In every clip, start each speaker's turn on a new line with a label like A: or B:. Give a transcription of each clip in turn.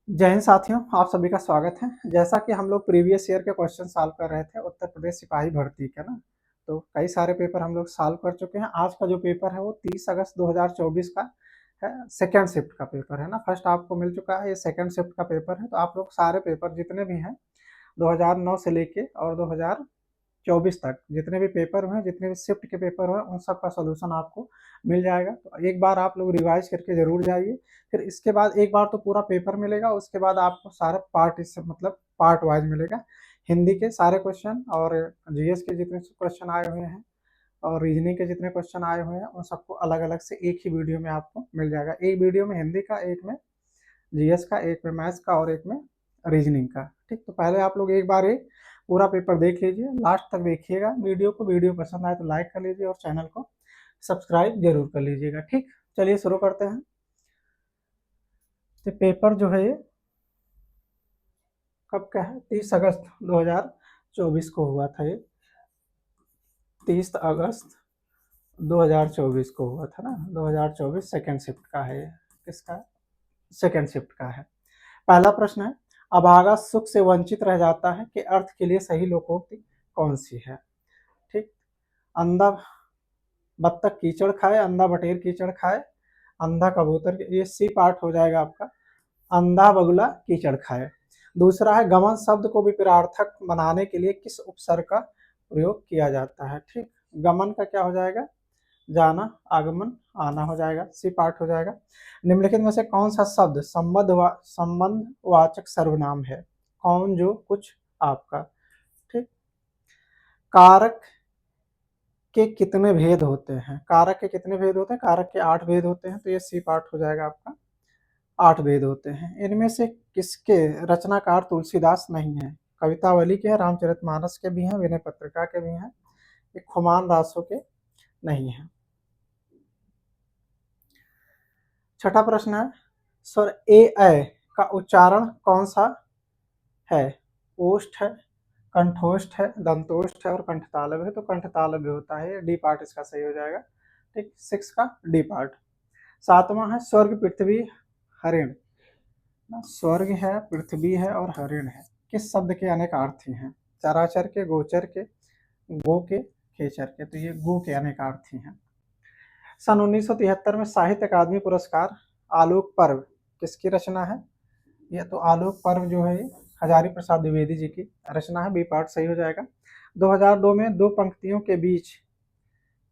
A: जय हिंद साथियों, आप सभी का स्वागत है। जैसा कि हम लोग प्रीवियस ईयर के क्वेश्चन सॉल्व कर रहे थे उत्तर प्रदेश सिपाही भर्ती का ना, तो कई सारे पेपर हम लोग सॉल्व कर चुके हैं। आज का जो पेपर है वो 30 अगस्त 2024 का है, सेकेंड शिफ्ट का पेपर है ना। फर्स्ट आपको मिल चुका है, ये सेकेंड शिफ्ट का पेपर है। तो आप लोग सारे पेपर जितने भी हैं 2009 से लेके और 2024 तक जितने भी पेपर हुए, जितने भी शिफ्ट के पेपर हुए, उन सब का सोल्यूशन आपको मिल जाएगा। तो एक बार आप लोग रिवाइज करके जरूर जाइए। फिर इसके बाद एक बार तो पूरा पेपर मिलेगा, उसके बाद आपको सारा पार्ट इससे मतलब पार्ट वाइज मिलेगा। हिंदी के सारे क्वेश्चन और जीएस के जितने क्वेश्चन आए हुए हैं और रीजनिंग के जितने क्वेश्चन आए हुए हैं उन सबको अलग अलग से एक ही वीडियो में आपको मिल जाएगा। एक वीडियो में हिंदी का, एक में जीएस का, एक में मैथ्स का और एक में रीजनिंग का। ठीक, तो पहले आप लोग एक बार ये पूरा पेपर देख लीजिए, लास्ट तक देखिएगा वीडियो को। वीडियो पसंद आए तो लाइक कर लीजिए और चैनल को सब्सक्राइब जरूर कर लीजिएगा। ठीक, चलिए शुरू करते हैं। तो पेपर जो है ये कब का है? 30 अगस्त 2024 को हुआ था। ये 30 अगस्त 2024 को हुआ था ना। 2024 सेकेंड शिफ्ट का है ये। किसका? सेकेंड शिफ्ट का है। पहला प्रश्न है, अभागा सुख से वंचित रह जाता है कि अर्थ के लिए सही लोकोक्ति कौन सी है? ठीक, अंधा बत्तख कीचड़ खाए, अंधा बटेर कीचड़ खाए, अंधा कबूतर, ये सी पार्ट हो जाएगा आपका। अंधा बगुला कीचड़ खाए। दूसरा है, गमन शब्द को विपरीतार्थक बनाने के लिए किस उपसर्ग का प्रयोग किया जाता है? ठीक, गमन का क्या हो जाएगा? जाना, आगमन, आना हो जाएगा, सी पार्ट हो जाएगा। निम्नलिखित में से कौन सा शब्द संबंधवाचक सर्वनाम है? कौन, जो, कुछ, आपका। ठीक, कारक के कितने भेद होते हैं? कारक के कितने भेद होते हैं? कारक के 8 भेद होते हैं, तो ये सी पार्ट हो जाएगा आपका। 8 भेद होते हैं। इनमें से किसके रचनाकार तुलसीदास नहीं है? कवितावली के हैं, रामचरितमानस के भी हैं, विनय पत्रिका के भी हैं, ये खुमान रासो के नहीं है। छठा प्रश्न है, स्वर ए ऐ का उच्चारण कौन सा है? ओष्ठ है, कंठोष्ठ है, दंतोष्ठ है और कंठतालव्य है। तो कंठतालव्य होता है, डी पार्ट इसका सही हो जाएगा। ठीक, 6 का डी पार्ट। सातवां है, स्वर्ग, पृथ्वी, हरिण। स्वर्ग है, पृथ्वी है और हरिण है, किस शब्द के अनेक अर्थी हैं? चराचर के, गोचर के, गो के, खेचर के। तो ये गो के अनेकार्थी हैं। सन 1973 में साहित्य अकादमी पुरस्कार आलोक पर्व किसकी रचना है? यह तो आलोक पर्व जो है ये हजारी प्रसाद द्विवेदी जी की रचना है, बी पार्ट सही हो जाएगा। 2002 में दो पंक्तियों के बीच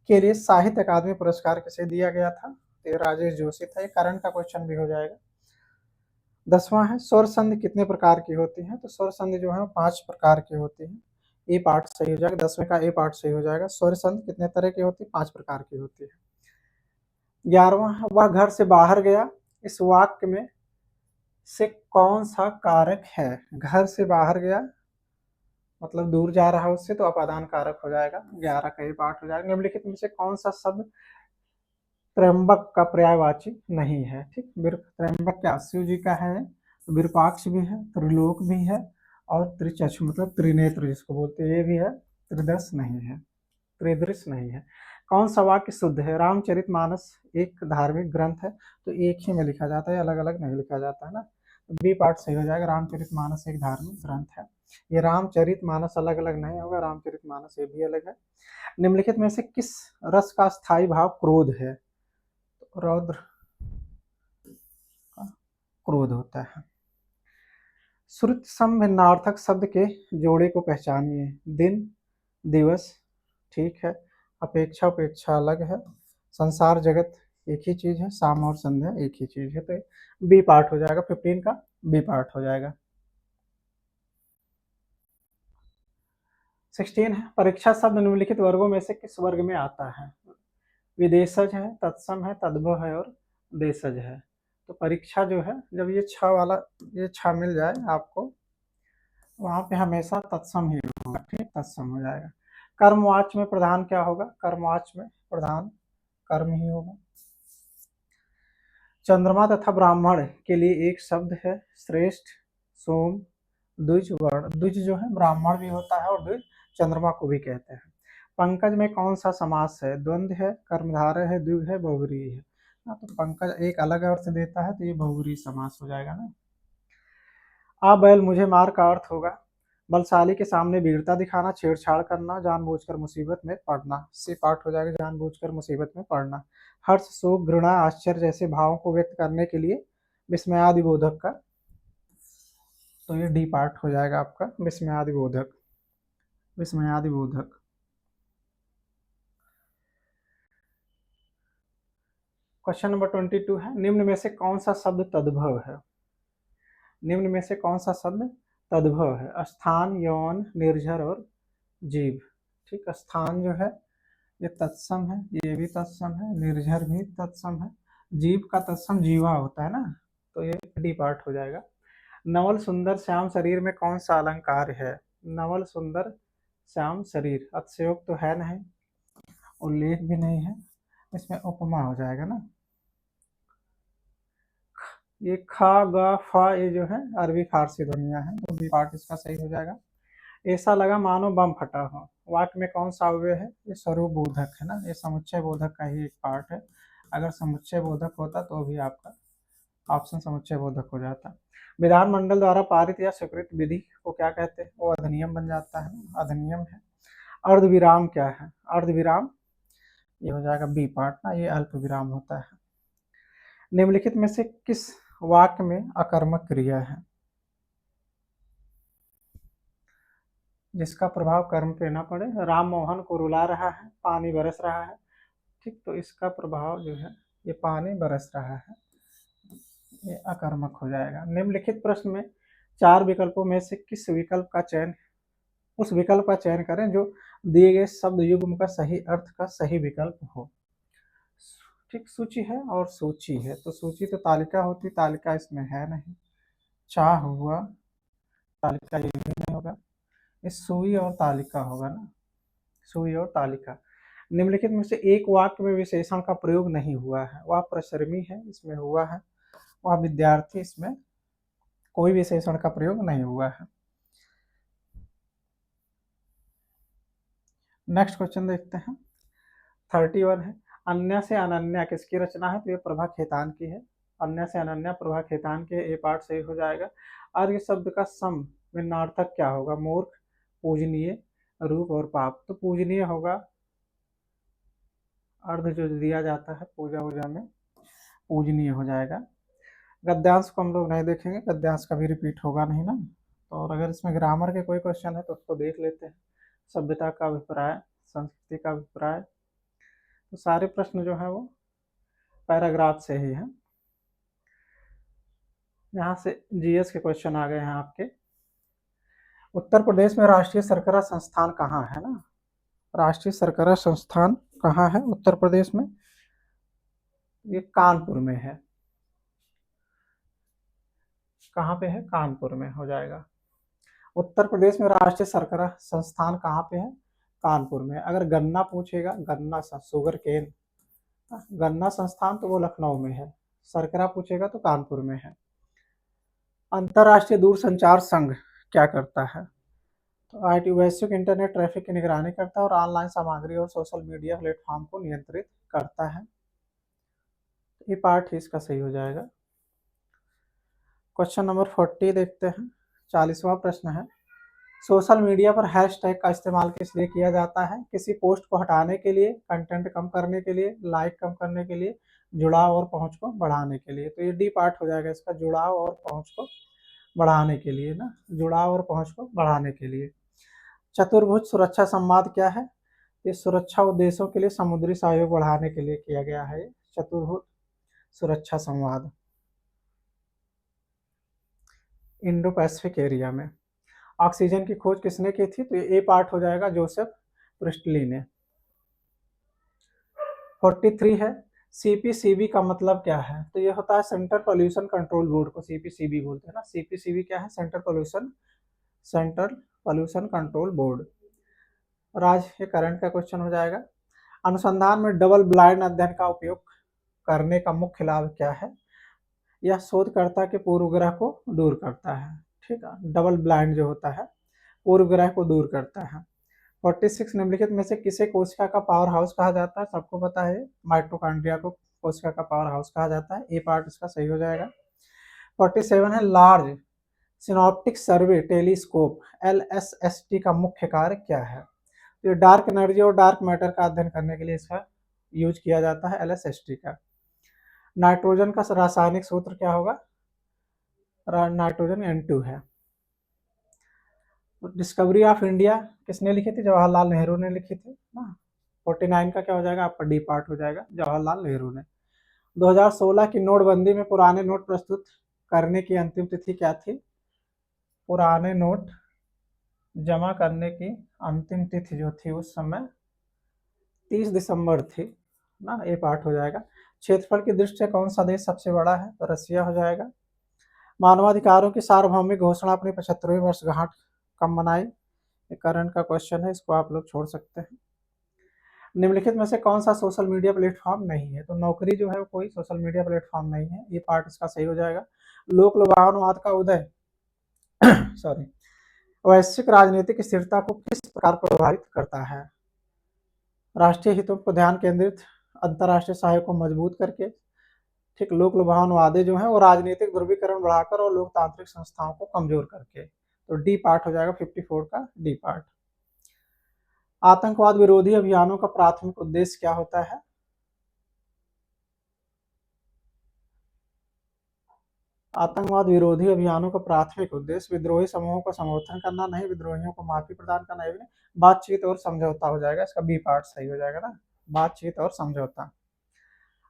A: के लिए साहित्य अकादमी पुरस्कार किसे दिया गया था? तो राजेश जोशी था। ये करंट का क्वेश्चन भी हो जाएगा। 10वां है, स्वर संधि कितने प्रकार की होती है? तो स्वर संधि जो है वो 5 प्रकार की होती है, ए पार्ट सही हो जाएगा। 10वें का ए पार्ट सही हो जाएगा। स्वर संधि कितने तरह की होती है? 5 प्रकार की होती है। 11वां है, वह घर से बाहर गया, इस वाक्य में से कौन सा कारक है? घर से बाहर गया मतलब दूर जा रहा है उससे, तो अपादान कारक हो जाएगा। 11 का ए पार्ट हो जाएगा। निम्नलिखित में से कौन सा शब्द त्र्यंबक का पर्यायवाची नहीं है? ठीक, त्र्यंबक क्या शिव जी का है, विरूपाक्ष भी है, त्रिलोक भी है और त्रिचक्षु मतलब त्रिनेत्र जिसको बोलते हैं ये भी है, त्रिदश नहीं है, त्रिदृश नहीं है। कौन सा वाक्य शुद्ध है? रामचरितमानस एक धार्मिक ग्रंथ है, तो एक ही में लिखा जाता है, अलग अलग नहीं लिखा जाता है ना। तो बी पार्ट सही हो जाएगा। रामचरितमानस एक धार्मिक ग्रंथ है। ये रामचरितमानस अलग अलग नहीं होगा, रामचरितमानस ये भी अलग है। निम्नलिखित में से किस रस का स्थायी भाव क्रोध है? तो रौद्र का क्रोध होता है। श्रुत सम भिन्नार्थक शब्द के जोड़े को पहचानिए। दिन, दिवस, ठीक है। अपेक्षा, उपेक्षा अलग है। संसार, जगत एक ही चीज है। शाम और संध्या एक ही चीज है। तो बी पार्ट हो जाएगा। 15 का बी पार्ट हो जाएगा। 16 है, परीक्षा शब्द निम्नलिखित वर्गों में से किस वर्ग में आता है? विदेशज है, तत्सम है, तद्भव है और देशज है। तो परीक्षा जो है, जब ये 6 वाला, ये 6 मिल जाए आपको, वहां पे हमेशा तत्सम ही होगा। ठीक, तत्सम हो जाएगा। कर्मवाच्य में प्रधान क्या होगा? कर्मवाच्य में प्रधान कर्म ही होगा। चंद्रमा तथा ब्राह्मण के लिए एक शब्द है, श्रेष्ठ, सोम, द्विज, वर्ण। द्विज जो है ब्राह्मण भी होता है और द्विज चंद्रमा को भी कहते हैं। पंकज में कौन सा समास है? द्वंद्व है, कर्मधारय है, द्विग है, बहुव्रीहि है। तो पंकज एक अलग अर्थ देता है, तो ये बहुव्रीहि समास हो जाएगा ना। आ बैल मुझे मार का अर्थ होगा बलशाली के सामने वीरता दिखाना, छेड़छाड़ करना, जानबूझकर मुसीबत में पड़ना। सी पार्ट हो जाएगा जानबूझकर मुसीबत में पड़ना। हर्ष, शोक, घृणा, आश्चर्य जैसे भावों को व्यक्त करने के लिए विस्मयादि बोधक का, तो ये डी पार्ट हो जाएगा आपका विस्मयादि बोधक। विस्मयादि बोधक। क्वेश्चन नंबर 22 है, निम्न में से कौन सा शब्द तद्भव है? निम्न में से कौन सा शब्द तद्भव है? स्थान, यौन, निर्झर और जीव। ठीक, स्थान जो है ये तत्सम है, ये भी तत्सम है, निर्झर भी तत्सम है, जीव का तत्सम जीवा होता है ना, तो ये डी पार्ट हो जाएगा। नवल सुंदर श्याम शरीर में कौन सा अलंकार है? नवल सुंदर श्याम शरीर, अतिशयोक्त तो है नहीं, उल्लेख भी नहीं है, इसमें उपमा हो जाएगा ना। ये खा गा फा ये जो है अरबी फारसी ध्वनियां हैं, तो बी पार्ट इसका सही हो जाएगा। ऐसा लगा मानो बम फटा हो, वाक्य में कौन सा अव्यय है? ये स्वरूप बोधक है ना, ये समुच्चय बोधक का ही एक पार्ट है। अगर समुच्चय बोधक होता तो भी आपका ऑप्शन समुच्चय बोधक हो जाता। विधानमंडल द्वारा पारित या स्वीकृत विधि को क्या कहते हैं? वो अधिनियम बन जाता है, अधिनियम है। अर्धविराम क्या है? अर्धविराम ये हो जाएगा बी पार्ट ना, ये अल्प विराम होता है। निम्नलिखित में से किस वाक्य में अकर्मक क्रिया है जिसका प्रभाव कर्म पे ना पड़े? राम मोहन को रुला रहा है, पानी बरस रहा है। ठीक, तो इसका प्रभाव जो है ये पानी बरस रहा है, ये अकर्मक हो जाएगा। निम्नलिखित प्रश्न में चार विकल्पों में से किस विकल्प का चयन, उस विकल्प का चयन करें जो दिए गए शब्द युग्म का सही अर्थ का सही विकल्प हो। ठीक, सूची है और सूची है, तो सूची तो तालिका होती, तालिका इसमें है नहीं। चाह हुआ, तालिका ये भी नहीं होगा, ये सुई और तालिका होगा ना, सुई और तालिका। निम्नलिखित में से एक वाक्य में विशेषण का प्रयोग नहीं हुआ है, वह परिश्रमी है इसमें हुआ है, वह विद्यार्थी इसमें कोई विशेषण का प्रयोग नहीं हुआ है। नेक्स्ट क्वेश्चन देखते हैं, 31 है, अन्य से अनन्या किसकी रचना है? तो ये प्रभा खेतान की है। अन्य से अनन्या प्रभा खेतान के, ए पार्ट सही हो जाएगा। अर्घ शब्द का सम भिन्नार्थक क्या होगा? मूर्ख, पूजनीय, रूप और पाप। तो पूजनीय होगा, अर्ध जो दिया जाता है पूजा वूजा में, पूजनीय हो जाएगा। गद्यांश को हम लोग नहीं देखेंगे, गद्यांश का भी रिपीट होगा नहीं ना, तो और अगर इसमें ग्रामर के कोई क्वेश्चन है तो उसको देख लेते हैं। सभ्यता का अभिप्राय, संस्कृति का अभिप्राय, तो सारे प्रश्न जो है वो पैराग्राफ से ही है। यहाँ से जीएस के क्वेश्चन आ गए हैं आपके। उत्तर प्रदेश में राष्ट्रीय सरकरा संस्थान कहाँ है ना? राष्ट्रीय सरकरा संस्थान कहाँ है उत्तर प्रदेश में? ये कानपुर में है। कहाँ पे है? कानपुर में हो जाएगा। उत्तर प्रदेश में राष्ट्रीय सरकरा संस्थान कहाँ पे है? कानपुर में। अगर गन्ना पूछेगा, गन्ना शुगर केन, गन्ना संस्थान तो वो लखनऊ में है। सरकरा पूछेगा तो कानपुर में है। अंतरराष्ट्रीय दूरसंचार संघ क्या करता है? तो आईटी वैश्विक इंटरनेट ट्रैफिक की निगरानी करता है और ऑनलाइन सामग्री और सोशल मीडिया प्लेटफॉर्म को नियंत्रित करता है। ये पार्ट ही इसका सही हो जाएगा। क्वेश्चन नंबर 40 देखते हैं, 40वां प्रश्न है, सोशल मीडिया पर हैशटैग का इस्तेमाल किस लिए किया जाता है? किसी पोस्ट को हटाने के लिए, कंटेंट कम करने के लिए, लाइक कम करने के लिए, जुड़ाव और पहुंच को बढ़ाने के लिए। तो ये डी पार्ट हो जाएगा इसका, जुड़ाव और पहुंच को बढ़ाने के लिए ना, जुड़ाव और पहुंच को बढ़ाने के लिए। चतुर्भुज सुरक्षा संवाद क्या है? ये सुरक्षा उद्देश्यों के लिए समुद्री सहयोग बढ़ाने के लिए किया गया है, चतुर्भुज सुरक्षा संवाद इंडो पैसिफिक एरिया में। ऑक्सीजन की खोज किसने की थी? तो ये पार्ट हो जाएगा जोसेफ प्रिस्टली ने। 43 है, सीपीसीबी का मतलब क्या है? तो ये होता है सेंट्रल पोल्यूशन कंट्रोल बोर्ड को सीपीसीबी बोलते हैं ना। सीपीसीबी क्या है? Central pollution control board. Raj, ये करंट का क्वेश्चन हो जाएगा। अनुसंधान में डबल ब्लाइंड अध्ययन का उपयोग करने का मुख्य लाभ क्या है? यह शोधकर्ता के पूर्वग्रह को दूर करता है। ठीक है, डबल ब्लाइंड जो होता है पूर्वग्रह को दूर करता है। 46 निम्नलिखित में से किसे कोशिका का पावर हाउस कहा जाता है? सबको पता है माइटोकॉन्ड्रिया को कोशिका का पावर हाउस कहा जाता है, ए पार्ट इसका सही हो जाएगा। 47 है, लार्ज सिनॉप्टिक सर्वे टेलीस्कोप LSST का मुख्य कार्य क्या है? तो ये डार्क एनर्जी और डार्क मैटर का अध्ययन करने के लिए इसका यूज किया जाता है LSST का। नाइट्रोजन का रासायनिक सूत्र क्या होगा? नाइट्रोजन N2 है। डिस्कवरी ऑफ इंडिया किसने लिखी थी? जवाहरलाल नेहरू ने लिखी थी ना। 49 का क्या हो जाएगा आपका? डी पार्ट हो जाएगा, जवाहरलाल नेहरू ने। 2016 की नोटबंदी में पुराने नोट प्रस्तुत करने की अंतिम तिथि क्या थी? पुराने नोट जमा करने की अंतिम तिथि जो थी उस समय 30 दिसंबर थी ना। ए पार्ट हो जाएगा। क्षेत्रफल की दृष्टि से कौन सा देश सबसे बड़ा है? तो रसिया हो जाएगा। मानवाधिकारों की सार्वभौमिक घोषणा अपनी 75वीं वर्षगांठ कब मनाई? ये करंट का क्वेश्चन है, इसको आप लोग छोड़ सकते हैं। निम्नलिखित में से कौन सा सोशल मीडिया प्लेटफॉर्म नहीं है? तो नौकरी जो है वो कोई सोशल मीडिया प्लेटफॉर्म नहीं है, ये पार्ट इसका सही हो जाएगा। लोक लुभावनवाद का उदय सॉरी वैश्विक राजनीतिक स्थिरता को किस प्रकार प्रभावित करता है? राष्ट्रीय हितों पर ध्यान केंद्रित, अंतर्राष्ट्रीय सहायता को मजबूत करके, ठीक, लोक लुभावनवादी जो है वो राजनीतिक ध्रुवीकरण बढ़ाकर और लोकतांत्रिक संस्थाओं को कमजोर करके। तो डी पार्ट हो जाएगा 54 का डी पार्ट। आतंकवाद विरोधी अभियानों का प्राथमिक उद्देश्य क्या होता है? आतंकवाद विरोधी अभियानों का प्राथमिक उद्देश्य विद्रोही समूहों का समर्थन करना नहीं, विद्रोहियों को माफी प्रदान करना नहीं, बातचीत और समझौता हो जाएगा। इसका बी पार्ट सही हो जाएगा ना, बातचीत और समझौता।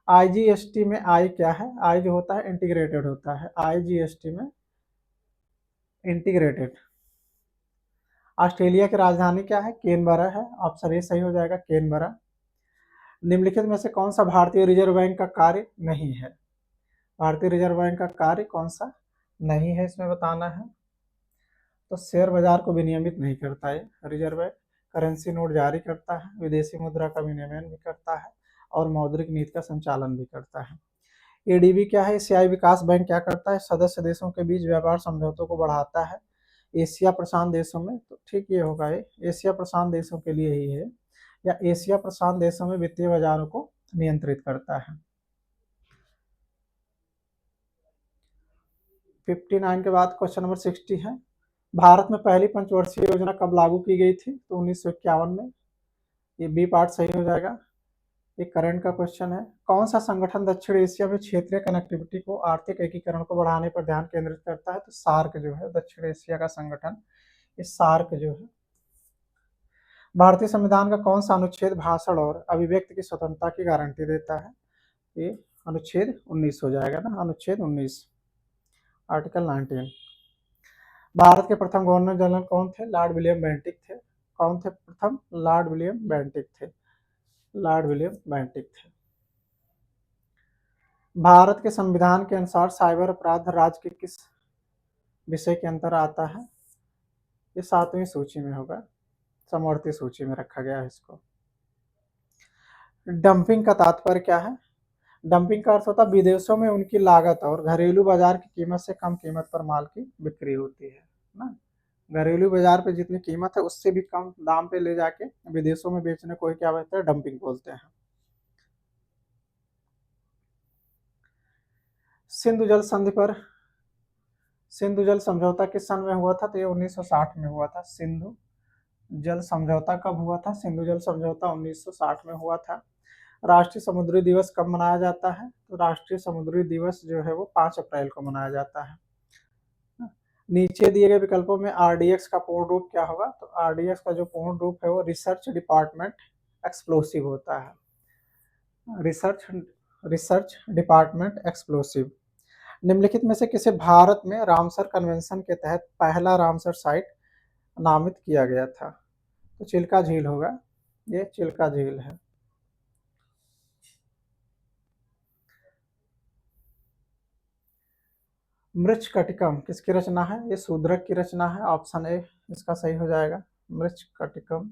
A: IGST में आई क्या है? आई जो होता है इंटीग्रेटेड होता है, IGST में इंटीग्रेटेड। ऑस्ट्रेलिया की राजधानी क्या है? कैनबरा है, ऑप्शन ए सही हो जाएगा, कैनबरा। निम्नलिखित में से कौन सा भारतीय रिजर्व बैंक का कार्य नहीं है? भारतीय रिजर्व बैंक का कार्य कौन सा नहीं है इसमें बताना है। तो शेयर बाजार को विनियमित नहीं करता है रिजर्व बैंक, करेंसी नोट जारी करता है, विदेशी मुद्रा का विनियमन भी करता है और मौद्रिक नीति का संचालन भी करता है। ADB क्या है? एशियाई विकास बैंक क्या करता है? सदस्य देशों के बीच व्यापार समझौतों को बढ़ाता है एशिया प्रशांत देशों में। तो ठीक ये होगा, ये एशिया प्रशांत देशों के लिए ही है, या एशिया प्रशांत देशों में वित्तीय बाजारों को नियंत्रित करता है। 59 के बाद क्वेश्चन नंबर 60 है। भारत में पहली पंचवर्षीय योजना कब लागू की गई थी? तो 1951 में। ये बी पार्ट सही हो जाएगा। ये करंट का क्वेश्चन है। कौन सा संगठन दक्षिण एशिया में क्षेत्रीय कनेक्टिविटी को, आर्थिक एकीकरण को बढ़ाने पर ध्यान केंद्रित करता है? तो सार्क जो है, दक्षिण एशिया का संगठन, ये सार्क जो है। भारतीय संविधान का कौन सा अनुच्छेद भाषण और अभिव्यक्ति की स्वतंत्रता की गारंटी देता है? ये अनुच्छेद 19 हो जाएगा ना, अनुच्छेद 19, आर्टिकल 19। भारत के प्रथम गवर्नर जनरल कौन थे? लॉर्ड विलियम बेंटिक थे। कौन थे प्रथम? लॉर्ड विलियम बेंटिक थे, लॉर्ड विलियम बेंटिक थे। भारत के संविधान के अनुसार साइबर अपराध राज्य के किस विषय के अंतर आता है? ये 7वीं सूची में होगा, समवर्ती सूची में रखा गया है इसको। डंपिंग का तात्पर्य क्या है? डंपिंग का अर्थ होता है विदेशों में उनकी लागत और घरेलू बाजार की कीमत से कम कीमत पर माल की बिक्री होती है ना। घरेलू बाजार पे जितनी कीमत है उससे भी कम दाम पे ले जाके विदेशों में बेचने को ही क्या बोलते हैं? डंपिंग बोलते हैं। सिंधु जल संधि पर, सिंधु जल समझौता किस सन में हुआ था? तो ये 1960 में हुआ था। सिंधु जल समझौता कब हुआ था? सिंधु जल समझौता 1960 में हुआ था। राष्ट्रीय समुद्री दिवस कब मनाया जाता है? तो राष्ट्रीय समुद्री दिवस जो है वो 5 अप्रैल को मनाया जाता है। नीचे दिए गए विकल्पों में RDX का पूर्ण रूप क्या होगा? तो RDX का जो पूर्ण रूप है वो रिसर्च डिपार्टमेंट एक्सप्लोसिव होता है, रिसर्च डिपार्टमेंट एक्सप्लोसिव। निम्नलिखित में से किसे भारत में रामसर कन्वेंशन के तहत पहला रामसर साइट नामित किया गया था? तो चिल्का झील होगा, ये चिल्का झील है। मृच्छकटिकम किसकी रचना है? ये शूद्रक की रचना है, ऑप्शन ए इसका सही हो जाएगा। मृच्छकटिकम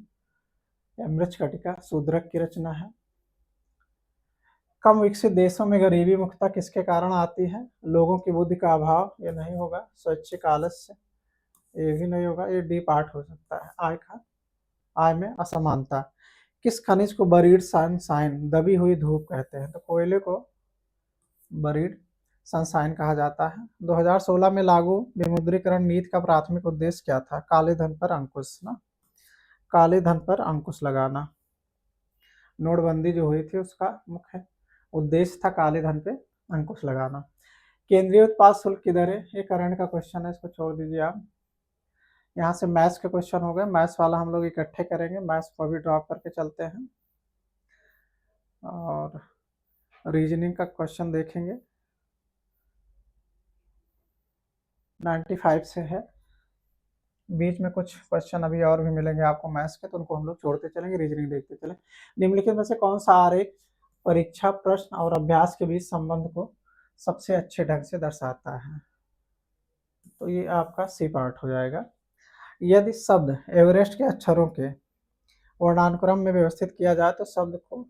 A: या मृच्छकटिका शूद्रक की रचना है। कम विकसित देशों में गरीबी मुख्यतः किसके कारण आती है? लोगों की बुद्धि का अभाव, ये नहीं होगा। स्वैच्छिक आलस्य, ये भी नहीं होगा। ये डी पार्ट हो सकता है। आय में असमानता। किस खनिज को बरीड सनशाइन, दबी हुई धूप कहते हैं? तो कोयले को बरीड सनशाइन कहा जाता है। 2016 में लागू विमुद्रीकरण नीति का प्राथमिक उद्देश्य क्या था? काले धन पर अंकुश ना, काले धन पर अंकुश लगाना। नोटबंदी जो हुई थी उसका मुख्य उद्देश्य था काले धन पे अंकुश लगाना। केंद्रीय उत्पाद शुल्क की दरें, ये करंट का क्वेश्चन है, इसको छोड़ दीजिए आप। यहाँ से मैथ्स के क्वेश्चन हो गए, मैथ्स वाला हम लोग इकट्ठे करेंगे, मैथ्स को भी ड्रॉप करके चलते हैं और रीजनिंग का क्वेश्चन देखेंगे। 95 से है, बीच में कुछ क्वेश्चन अभी और भी मिलेंगे आपको मैथ्स के, तो उनको हम लोग छोड़ते चलेंगे, रीजनिंग देखते चले। निम्नलिखित में से कौन सा आरेख परीक्षा प्रश्न और अभ्यास के बीच संबंध को सबसे अच्छे ढंग से दर्शाता है? तो ये आपका सी पार्ट हो जाएगा। यदि शब्द एवरेस्ट के अक्षरों के वर्णानुक्रम में व्यवस्थित किया जाए तो शब्द को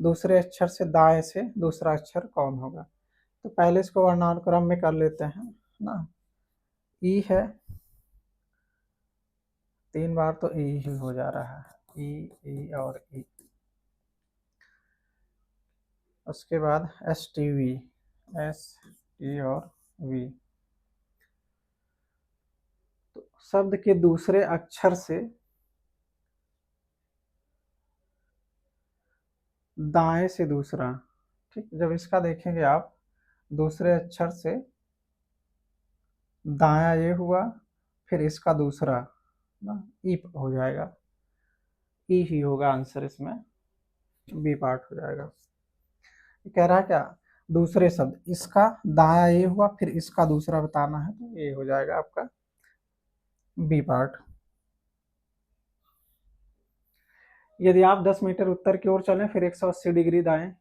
A: दूसरे अक्षर से दाएं से दूसरा अक्षर कौन होगा? तो पहले इसको वर्णानुक्रम में कर लेते हैं ना। ई है, 3 बार तो ई ही हो जा रहा है, ई और ई। उसके बाद S T V, S T और वी। तो शब्द के दूसरे अक्षर से दाएं से दूसरा, ठीक। जब इसका देखेंगे आप, दूसरे अक्षर से दाया ये हुआ, फिर इसका दूसरा ना ई हो जाएगा, ई ही होगा आंसर, इसमें बी पार्ट हो जाएगा। कह रहा है क्या, दूसरे शब्द, इसका दाया ये हुआ, फिर इसका दूसरा बताना है, तो ये हो जाएगा आपका बी पार्ट। यदि आप 10 मीटर उत्तर की ओर चलें फिर 180 डिग्री दाएं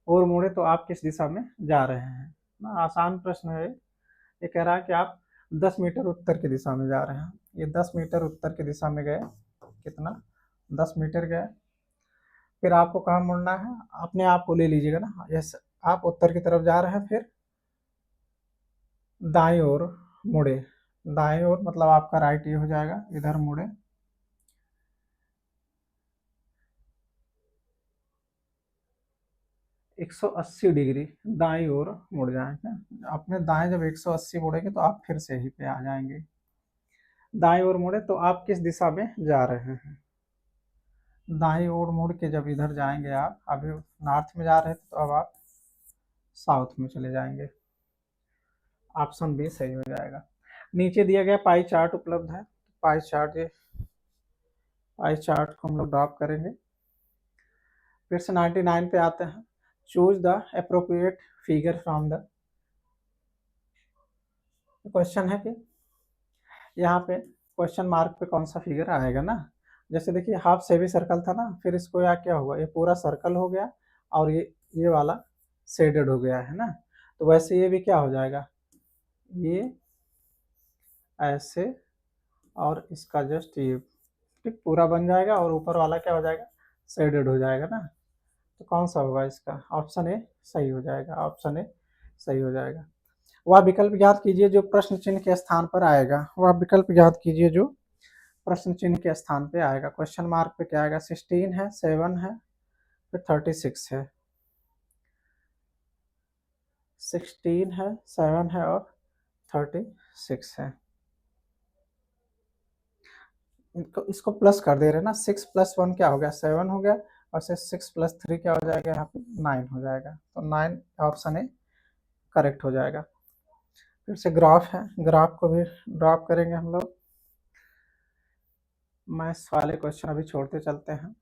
A: और मुड़े तो आप किस दिशा में जा रहे हैं? ना आसान प्रश्न है ये कह रहा है कि आप 10 मीटर उत्तर की दिशा में जा रहे हैं। ये 10 मीटर उत्तर की दिशा में गए, कितना, 10 मीटर गए। फिर आपको कहाँ मुड़ना है, अपने आप को ले लीजिएगा ना, यस, आप उत्तर की तरफ जा रहे हैं, फिर दाएं ओर मुड़े, दाएं ओर मतलब आपका राइट ये हो जाएगा, इधर मुड़े, एक 180 डिग्री दाएं ओर मुड़ जाएंगे। अपने दाएं जब 180 मुड़ेंगे तो आप फिर से ही पे आ जाएंगे। दाएं ओर मुड़े तो आप किस दिशा में जा रहे हैं? दाएं ओर मुड़ के जब इधर जाएंगे आप, अभी नॉर्थ में जा रहे थे तो अब आप साउथ में चले जाएंगे। ऑप्शन बी सही हो जाएगा। नीचे दिया गया पाई चार्ट उपलब्ध है, पाई चार्ट, ये पाई चार्ट को हम लोग ड्रॉप करेंगे। फिर से 99 पे आते हैं। Choose the appropriate figure from the, question है कि यहाँ पे क्वेश्चन मार्क पे कौन सा फिगर आएगा ना। जैसे देखिए हाफ सेमी सर्कल था ना, फिर इसको यहाँ क्या हुआ, ये पूरा सर्कल हो गया और ये वाला शेडेड हो गया है ना। तो वैसे ये भी क्या हो जाएगा, ये ऐसे और इसका जस्ट ये, ठीक, पूरा बन जाएगा और ऊपर वाला क्या हो जाएगा, शेडेड हो जाएगा ना। तो कौन सा होगा इसका, ऑप्शन ए सही हो जाएगा, ऑप्शन ए सही हो जाएगा। वह विकल्प ज्ञात कीजिए जो प्रश्न चिन्ह के स्थान पर आएगा, वह विकल्प ज्ञात कीजिए जो प्रश्न चिन्ह के स्थान पे आएगा। क्वेश्चन मार्क पे क्या आएगा, 16 है, 7 है, फिर 36 है, 16 है, 7 है और 36 है। इसको प्लस कर दे रहे हैं ना, 6 + 1 क्या हो गया, 7 हो गया, और से 6 + 3 क्या हो जाएगा, यहाँ पे 9 हो जाएगा। तो 9 ऑप्शन ए करेक्ट हो जाएगा। फिर से ग्राफ है, ग्राफ को भी ड्रॉप करेंगे हम लोग। मैथ्स वाले क्वेश्चन अभी छोड़ते चलते हैं।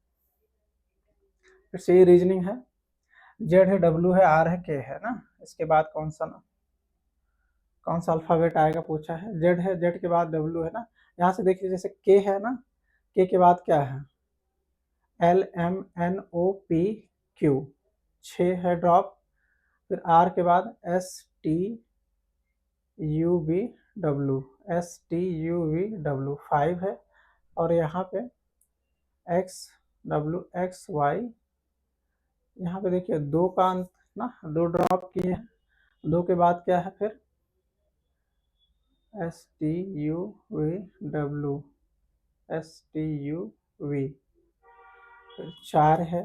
A: फिर से ये रीजनिंग है, जेड है, डब्ल्यू है, आर है, के है ना। इसके बाद कौन सा अल्फाबेट आएगा पूछा है, जेड है, जेड के बाद डब्ल्यू है ना। यहाँ से देखिए जैसे के है ना, के बाद क्या है, L M N O P Q, 6 है ड्रॉप। फिर आर के बाद S T U V W, S T U V W 5 है। और यहाँ पे एक्स डब्ल्यू एक्स वाई, यहाँ पे देखिए 2 का अंत ना, 2 ड्रॉप किए हैं। 2 के बाद क्या है, फिर S T U V W, S T U V, फिर 4 है,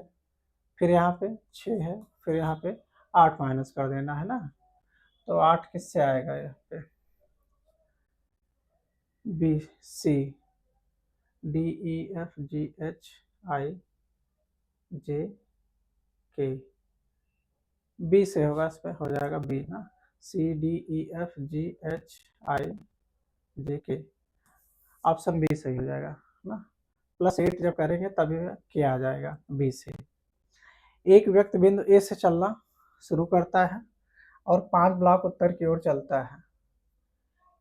A: फिर यहाँ पे 6 है, फिर यहाँ पे 8 माइनस कर देना है ना। तो 8 किससे आएगा यहाँ पे? B C D E F G H I J K, B से होगा, इस पे हो जाएगा बी ना, C D E F G H I J K, option B सही हो जाएगा ना। +8 जब करेंगे तभी के आ जाएगा बी से। एक व्यक्ति बिंदु ए से चलना शुरू करता है और 5 ब्लॉक उत्तर की ओर चलता है,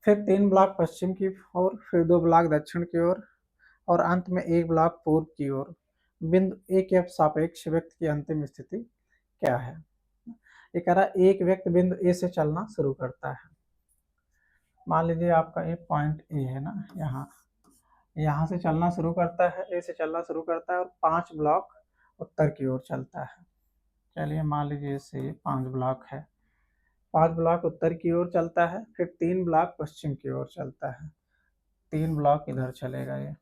A: फिर 3 ब्लॉक पश्चिम की ओर, फिर 2 ब्लॉक दक्षिण की ओर और अंत में 1 ब्लॉक पूर्व की ओर। बिंदु ए के सापेक्ष व्यक्ति की अंतिम स्थिति क्या है? ये कह रहा है एक व्यक्ति बिंदु ए से चलना शुरू करता है। मान लीजिए आपका एक पॉइंट ए है ना, यहाँ से चलना शुरू करता है, ए से चलना शुरू करता है और 5 ब्लॉक उत्तर की ओर चलता है। चलिए मान लीजिए इससे ये 5 ब्लॉक है, 5 ब्लॉक उत्तर की ओर चलता है, फिर 3 ब्लॉक पश्चिम की ओर चलता है, 3 ब्लॉक इधर चलेगा, ये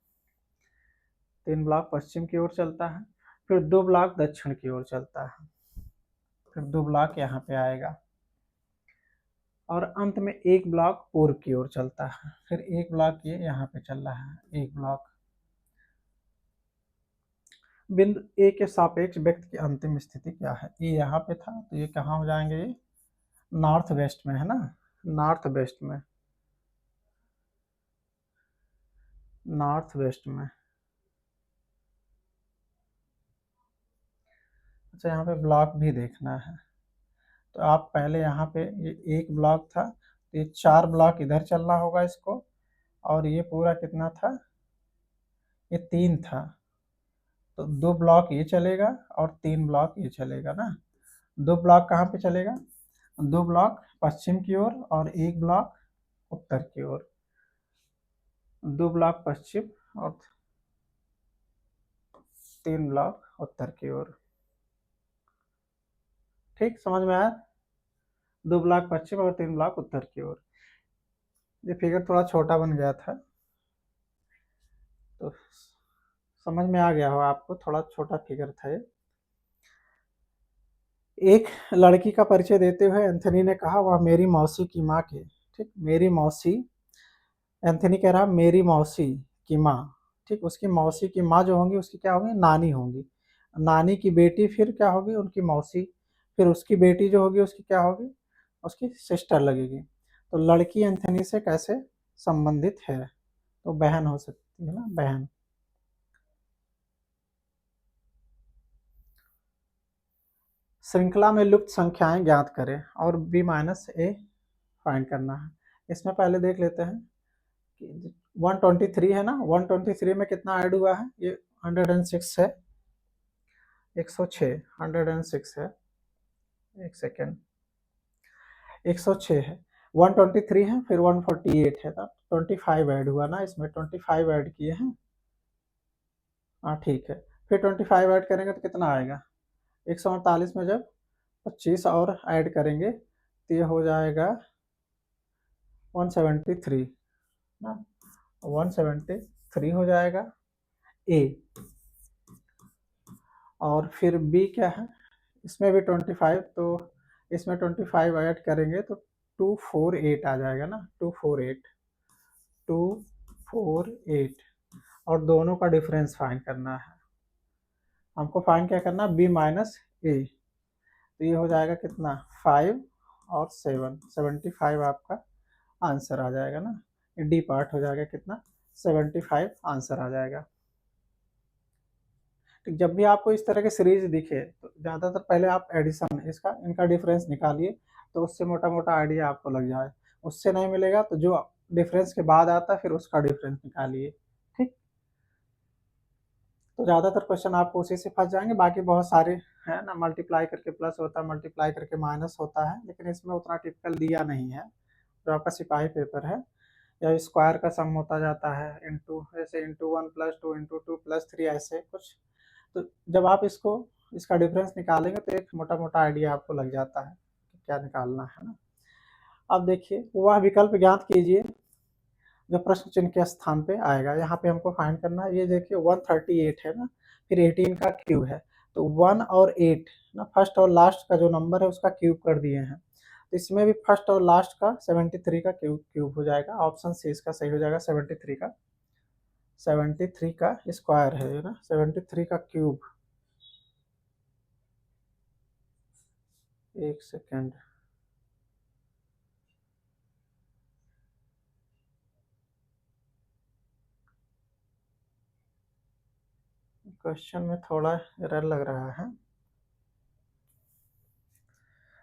A: 3 ब्लॉक पश्चिम की ओर चलता है, फिर 2 ब्लॉक दक्षिण की ओर चलता है, फिर 2 ब्लॉक यहाँ पे आएगा और अंत में 1 ब्लॉक पूर्व की ओर चलता है, फिर 1 ब्लॉक ये यहाँ पे चल रहा है, 1 ब्लॉक। बिंदु ए के सापेक्ष व्यक्ति की अंतिम स्थिति क्या है? ये यहाँ पे था तो ये कहाँ हो जाएंगे? ये नॉर्थ वेस्ट में है ना, नॉर्थ वेस्ट में, नॉर्थ वेस्ट में। अच्छा यहाँ पे ब्लॉक भी देखना है, तो आप पहले यहाँ पे ये 1 ब्लॉक था तो ये 4 ब्लॉक इधर चलना होगा इसको, और ये पूरा कितना था? ये 3 था, तो 2 ब्लॉक ये चलेगा और 3 ब्लॉक ये चलेगा ना। 2 ब्लॉक कहाँ पे चलेगा? 2 ब्लॉक पश्चिम की ओर और 1 ब्लॉक उत्तर की ओर, 2 ब्लॉक पश्चिम और 3 ब्लॉक उत्तर की ओर। ठीक, समझ में आया? 2 ब्लॉक पश्चिम और 3 ब्लॉक उत्तर की ओर। ये फिगर थोड़ा छोटा बन गया था तो समझ में आ गया हो आपको, थोड़ा छोटा फिगर था ये। एक लड़की का परिचय देते हुए एंथनी ने कहा वह मेरी मौसी की माँ के, ठीक, मेरी मौसी, एंथनी कह रहा मेरी मौसी की माँ, ठीक, उसकी मौसी की माँ जो होंगी उसकी क्या होगी? नानी होंगी, नानी की बेटी फिर क्या होगी? उनकी मौसी, फिर उसकी बेटी जो होगी उसकी क्या होगी? उसकी सिस्टर लगेगी। तो लड़की एंथनी से कैसे संबंधित है? तो बहन हो सकती है ना, बहन। श्रृंखला में लुप्त संख्याएं ज्ञात करें और b-a फाइंड करना है। इसमें पहले देख लेते हैं कि 123 है ना, 123 में कितना ऐड हुआ है? ये 106 है, 106, 106 है, एक सेकेंड, 106 है, 123 है, फिर 148 है, तब 25 ऐड हुआ ना, इसमें 25 ऐड किए हैं। हाँ ठीक है, फिर 25 ऐड करेंगे तो कितना आएगा? 148 में जब 25 और ऐड करेंगे तो ये हो जाएगा 173 ना, 173 हो जाएगा ए। और फिर बी क्या है? इसमें भी 25, तो इसमें 25 ऐड करेंगे तो 248 आ जाएगा ना, 248, 248। और दोनों का डिफरेंस फाइंड करना है हमको। फाइंड क्या करना? b-a, तो ये हो जाएगा कितना? 5 और 7, 75 आपका आंसर आ जाएगा ना। डी पार्ट हो जाएगा कितना? 75 आंसर आ जाएगा। तो जब भी आपको इस तरह के सीरीज दिखे तो ज़्यादातर पहले आप एडिशन इसका इनका डिफरेंस निकालिए, तो उससे मोटा मोटा आइडिया आपको लग जाए। उससे नहीं मिलेगा तो जो डिफरेंस के बाद आता है फिर उसका डिफरेंस निकालिए, ठीक। तो ज़्यादातर क्वेश्चन आपको उसी से फंस जाएंगे। बाकी बहुत सारे हैं ना, मल्टीप्लाई करके प्लस होता है, मल्टीप्लाई करके माइनस होता है, लेकिन इसमें उतना टिपिकल दिया नहीं है। जो आपका सिपाही पेपर है, या स्क्वायर का सम होता जाता है, इंटू जैसे इंटू 1 + 2 इंटू 2 + 3 ऐसे कुछ। तो जब आप इसका डिफरेंस निकालेंगे तो एक मोटा मोटा आइडिया आपको लग जाता है कि क्या निकालना है ना। अब देखिए वह विकल्प ज्ञात कीजिए जो प्रश्न चिन्ह के स्थान पे आएगा। यहाँ पे हमको फाइंड करना है। ये देखिए 138 है ना, फिर 18 का क्यूब है, तो 1 और 8 ना, फर्स्ट और लास्ट का जो नंबर है उसका क्यूब कर दिए हैं, तो इसमें भी फर्स्ट और लास्ट का 73 का क्यूब हो जाएगा। ऑप्शन सी इसका सही हो जाएगा, 73 का स्क्वायर है ना, 73 का क्यूब। एक सेकेंड, क्वेश्चन में थोड़ा एरर लग रहा है।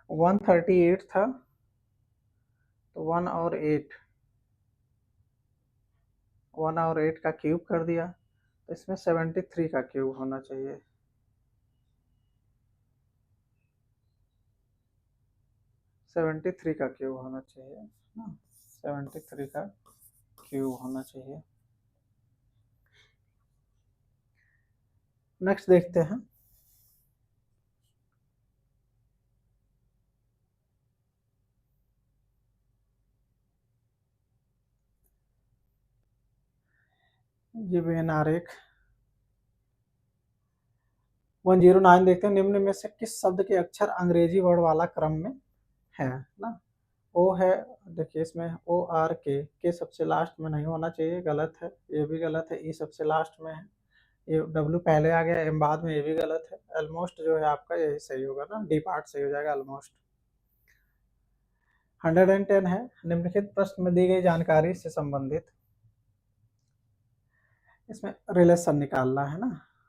A: 138 था तो 1 और 8 का क्यूब कर दिया, तो इसमें 73 का क्यूब होना चाहिए। 73 का क्यूब होना चाहिए ना, 73 का क्यूब होना चाहिए। नेक्स्ट देखते हैं। ये भी आरेख 109 देखते हैं। निम्न में से किस शब्द के अक्षर अंग्रेजी वर्ण वाला क्रम में है ना। ओ है, देखिए इसमें ओ आर के सबसे लास्ट में नहीं होना चाहिए, गलत है, ये भी गलत है। ई सबसे लास्ट में है, ये डब्ल्यू पहले आ गया, एम बाद में, ये भी गलत है। ऑलमोस्ट जो है आपका यही सही होगा ना, डी पार्ट सही हो जाएगा ऑलमोस्ट। 110 है, निम्नलिखित प्रश्न में दी गई जानकारी से संबंधित, इसमें रिलेशन निकालना है ना,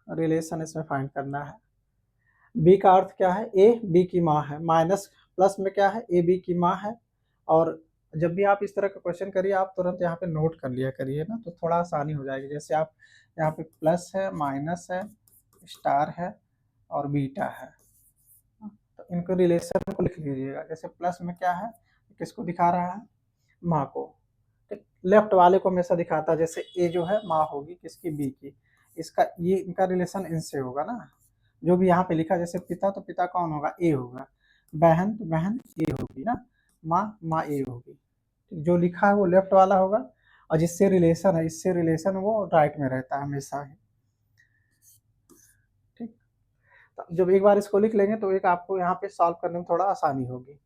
A: रिलेशन इसमें फाइंड करना है। बी का अर्थ क्या है, ए बी की माँ है, माइनस प्लस में क्या है, ए बी की माँ है। और जब भी आप इस तरह का क्वेश्चन करिए, आप तुरंत यहाँ पे नोट कर लिया करिए ना, तो थोड़ा आसानी हो जाएगी। जैसे आप यहाँ पे प्लस है, माइनस है, स्टार है और बीटा है, तो इनको रिलेशन को लिख लीजिएगा। जैसे प्लस में क्या है, किसको दिखा रहा है, माँ को। ठीक, लेफ्ट वाले को हमेशा दिखाता है, जैसे ए जो है माँ होगी किसकी, बी की, इसका ये इनका रिलेशन इनसे होगा ना। जो भी यहाँ पे लिखा, जैसे पिता तो पिता कौन होगा, ए होगा, बहन तो बहन ए होगी ना, माँ माँ ए होगी। जो लिखा है वो लेफ्ट वाला होगा, और जिससे रिलेशन है, इससे रिलेशन वो राइट में रहता है हमेशा ही। ठीक, तो जब एक बार इसको लिख लेंगे तो एक आपको यहाँ पे सॉल्व करने में थोड़ा आसानी होगी।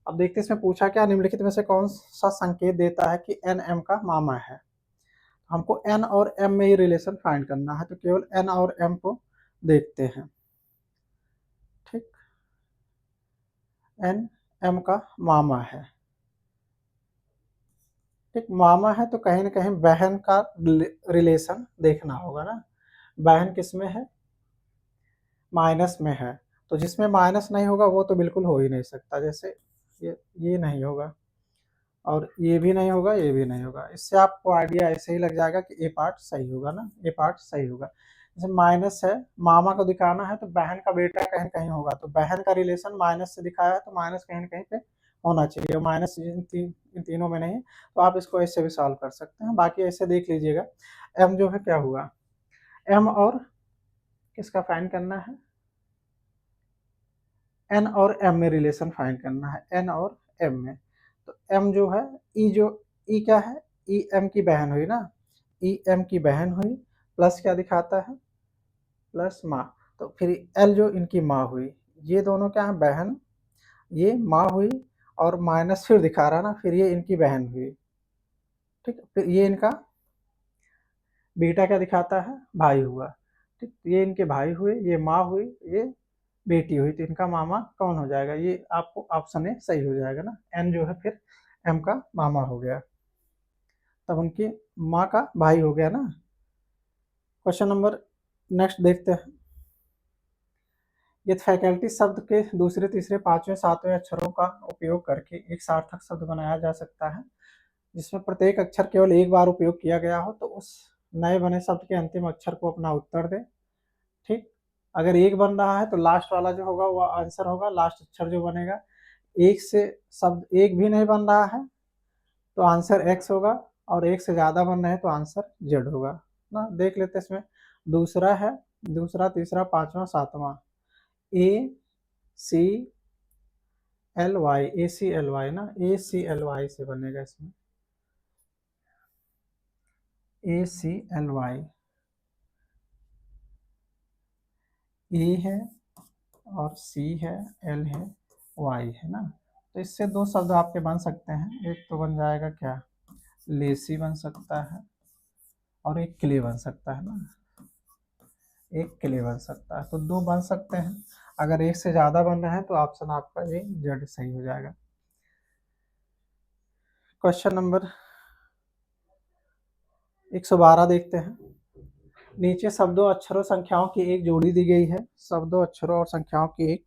A: अब देखते हैं इसमें पूछा क्या, निम्नलिखित में से कौन सा संकेत देता है कि एन एम का मामा है। हमको एन और एम में ही रिलेशन फाइंड करना है, तो केवल एन और एम को देखते हैं। ठीक, एन एम का मामा है। ठीक, मामा है तो कहीं ना कहीं बहन का रिलेशन देखना होगा ना। बहन किस में है, माइनस में है, तो जिसमें माइनस नहीं होगा वो तो बिल्कुल हो ही नहीं सकता। जैसे ये नहीं होगा, और ये भी नहीं होगा, ये भी नहीं होगा। इससे आपको आइडिया ऐसे ही लग जाएगा कि ए पार्ट सही होगा ना, ए पार्ट सही होगा। जैसे माइनस है, मामा को दिखाना है तो बहन का बेटा कहीं कहीं होगा, तो बहन का रिलेशन माइनस से दिखाया है तो माइनस कहीं कहीं पे होना चाहिए, माइनस इन तीनों में नहीं। तो आप इसको ऐसे भी सॉल्व कर सकते हैं। बाकी ऐसे देख लीजिएगा, एम जो है क्या हुआ, एम और किसका फाइंड करना है, एन और एम में रिलेशन फाइंड करना है, एन और एम में। तो एम जो है, ई जो, ई क्या है, ई एम की बहन हुई ना, ई एम की बहन हुई, प्लस क्या दिखाता है, प्लस माँ। तो फिर एल जो इनकी माँ हुई, ये दोनों क्या है, बहन, ये माँ हुई, और माइनस फिर दिखा रहा ना, फिर ये इनकी बहन हुई। ठीक, फिर ये इनका बेटा क्या दिखाता है, भाई हुआ। ठीक, ये इनके भाई हुए, ये माँ हुई, ये बेटी हुई, तो इनका मामा कौन हो जाएगा, ये आपको ऑप्शन ए सही हो जाएगा ना। एन जो है फिर एम का मामा हो गया, तब उनकी माँ का भाई हो गया ना। क्वेश्चन नंबर नेक्स्ट देखते हैं। ये फैकल्टी शब्द के दूसरे तीसरे पांचवें सातवें अक्षरों का उपयोग करके एक सार्थक शब्द बनाया जा सकता है, जिसमें प्रत्येक अक्षर केवल एक बार उपयोग किया गया हो, तो उस नए बने शब्द के अंतिम अक्षर को अपना उत्तर दे। ठीक, अगर एक बन रहा है तो लास्ट वाला जो होगा वो आंसर होगा, लास्ट अक्षर जो बनेगा। एक से शब्द एक भी नहीं बन रहा है तो आंसर एक्स होगा, और एक से ज़्यादा बन रहे हैं तो आंसर जेड होगा ना। देख लेते हैं इसमें, दूसरा है, दूसरा तीसरा पांचवा सातवां, ए सी एल वाई, ए सी एल वाई ना, ए सी एल वाई से बनेगा इसमें, ए सी एल वाई। ए है और सी है, एल है, वाई है ना। तो इससे दो शब्द आपके बन सकते हैं, एक तो बन जाएगा क्या, लेसी बन सकता है, और एक क्ले बन सकता है ना, एक क्ले बन सकता है, तो दो बन सकते हैं। अगर एक से ज़्यादा बन रहे हैं तो ऑप्शन आपका ये जेड सही हो जाएगा। क्वेश्चन नंबर 112 देखते हैं। नीचे शब्दों अक्षरों संख्याओं की एक जोड़ी दी गई है, शब्दों अक्षरों और संख्याओं की एक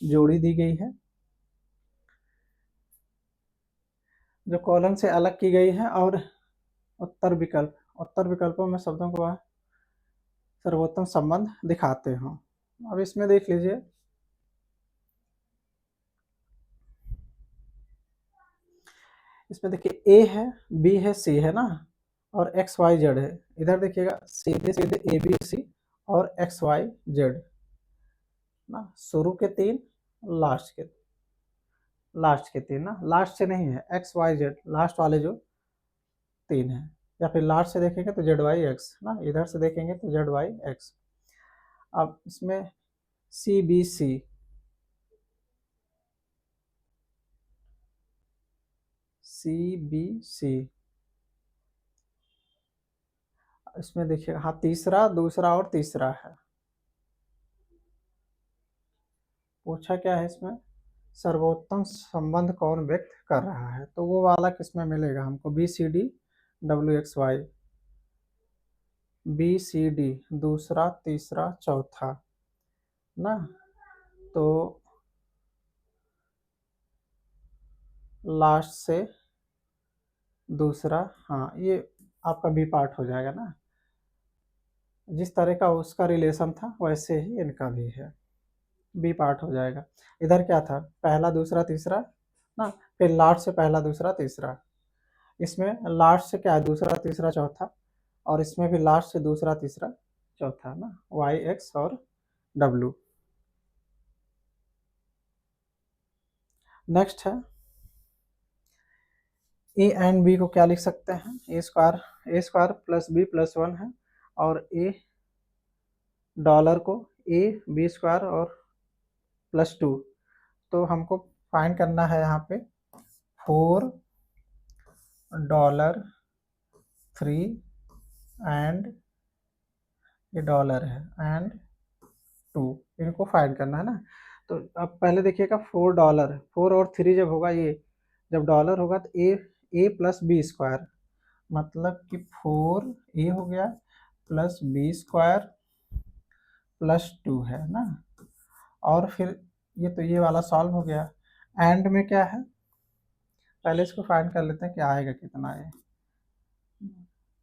A: जोड़ी दी गई है जो कॉलम से अलग की गई है, और उत्तर विकल्पों में शब्दों को सर्वोत्तम संबंध दिखाते हो। अब इसमें देख लीजिए, इसमें देखिए ए है, बी है, सी है ना, और एक्स वाई जेड है। इधर देखिएगा सीधे सीधे ए बी सी और एक्स वाई जेड ना, शुरू के तीन, लास्ट के तीन ना, लास्ट से नहीं है, एक्स वाई जेड लास्ट वाले जो तीन है, या फिर लास्ट से देखेंगे तो जेड वाई एक्स ना, इधर से देखेंगे तो जेड वाई एक्स। अब इसमें C B C, C B C, इसमें देखिए हाँ तीसरा, दूसरा और तीसरा है। पूछा क्या है इसमें, सर्वोत्तम संबंध कौन व्यक्त कर रहा है, तो वो वाला किसमें मिलेगा हमको, B C D W X Y, B C D दूसरा तीसरा चौथा ना, तो लास्ट से दूसरा, हाँ ये आपका बी पार्ट हो जाएगा ना, जिस तरह का उसका रिलेशन था वैसे ही इनका भी है, बी पार्ट हो जाएगा। इधर क्या था, पहला दूसरा तीसरा ना, फिर लास्ट से पहला दूसरा तीसरा, इसमें लास्ट से क्या है, दूसरा तीसरा चौथा, और इसमें भी लास्ट से दूसरा तीसरा चौथा ना, वाई एक्स और डब्ल्यू। नेक्स्ट है, ए एंड बी को क्या लिख सकते हैं, A square plus B plus one है, और ए डॉलर को ए बी स्क्वायर और प्लस टू, तो हमको फाइंड करना है यहाँ पे $4 3 एंड ये डॉलर है एंड 2, इनको फाइंड करना है ना। तो अब पहले देखिएगा $4, 4 और 3 जब होगा, ये जब डॉलर होगा तो ए प्लस बी स्क्वायर, मतलब कि 4 ए हो गया प्लस बी स्क्वायर प्लस 2 है ना, और फिर ये वाला सॉल्व हो गया। एंड में क्या है, पहले इसको फाइंड कर लेते हैं क्या आएगा, कितना है,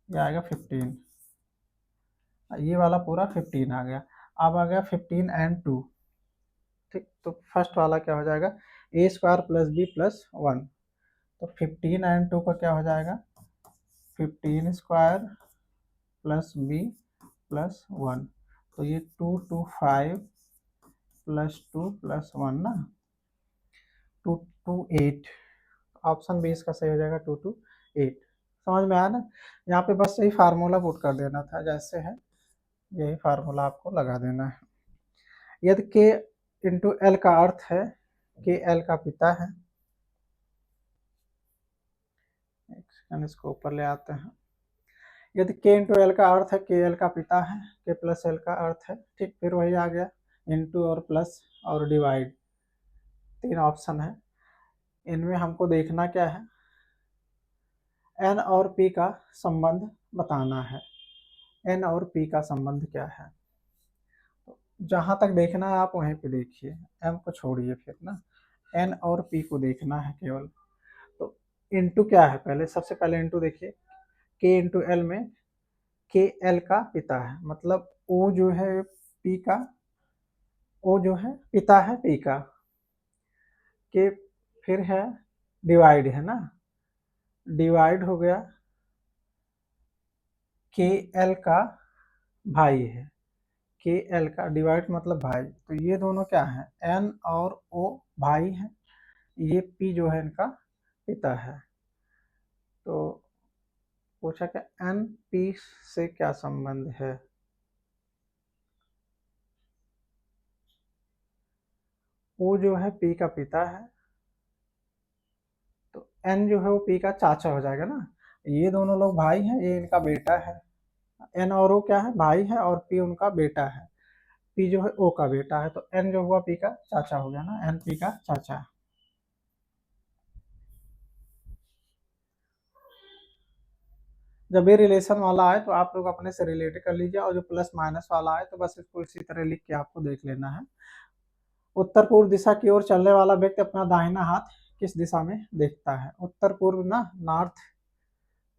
A: ये आएगा 15, ये वाला पूरा 15 आ गया। अब आ गया 15 एंड 2, ठीक, तो फर्स्ट वाला क्या हो जाएगा, A square plus B plus one, तो 15 एंड 2 का क्या हो जाएगा, 15 square plus B plus one, तो ये 2 प्लस 2 प्लस वन ना, 2 ऑप्शन बी इसका सही हो जाएगा, 2 समझ में आया ना। यहाँ पे बस यही फार्मूला पुट कर देना था, जैसे है यही फार्मूला आपको लगा देना है। यदि के इंटू एल का अर्थ है के एल का पिता है, इसको ऊपर ले आते हैं, यदि के इंटू एल का अर्थ है के एल का पिता है, के प्लस एल का अर्थ है, ठीक, फिर वही आ गया इंटू और प्लस और डिवाइड, तीन ऑप्शन है, इनमें हमको देखना क्या है, एन और पी का संबंध बताना है, एन और पी का संबंध क्या है, तो जहाँ तक देखना है आप वहीं पे देखिए, एम को छोड़िए फिर ना, एन और पी को देखना है केवल। तो इंटू क्या है, पहले सबसे पहले इंटू देखिए, के इंटू एल में के एल का पिता है, मतलब ओ जो है पी का, ओ जो है पिता है पी का, के फिर है डिवाइड है ना, डिवाइड हो गया के एल का भाई है, के एल का डिवाइड मतलब भाई, तो ये दोनों क्या है, एन और ओ भाई है, ये पी जो है इनका पिता है। तो पूछा क्या एन पी से क्या संबंध है, ओ जो है पी का पिता है, एन जो है वो पी का चाचा हो जाएगा ना। ये दोनों लोग भाई हैं, ये इनका बेटा है। एन और ओ क्या है, भाई है, और पी उनका बेटा है। पी जो है ओ का बेटा है, तो एन जो हुआ पी का चाचा हो गया ना, एन पी का चाचा। जब ये रिलेशन वाला आए तो आप लोग अपने से रिलेट कर लीजिए, और जो प्लस माइनस वाला आए तो बस इसको इसी तरह लिख के आपको देख लेना है। उत्तर पूर्व दिशा की ओर चलने वाला व्यक्ति अपना दाहिना हाथ किस दिशा में देखता है? उत्तर पूर्व ना, नॉर्थ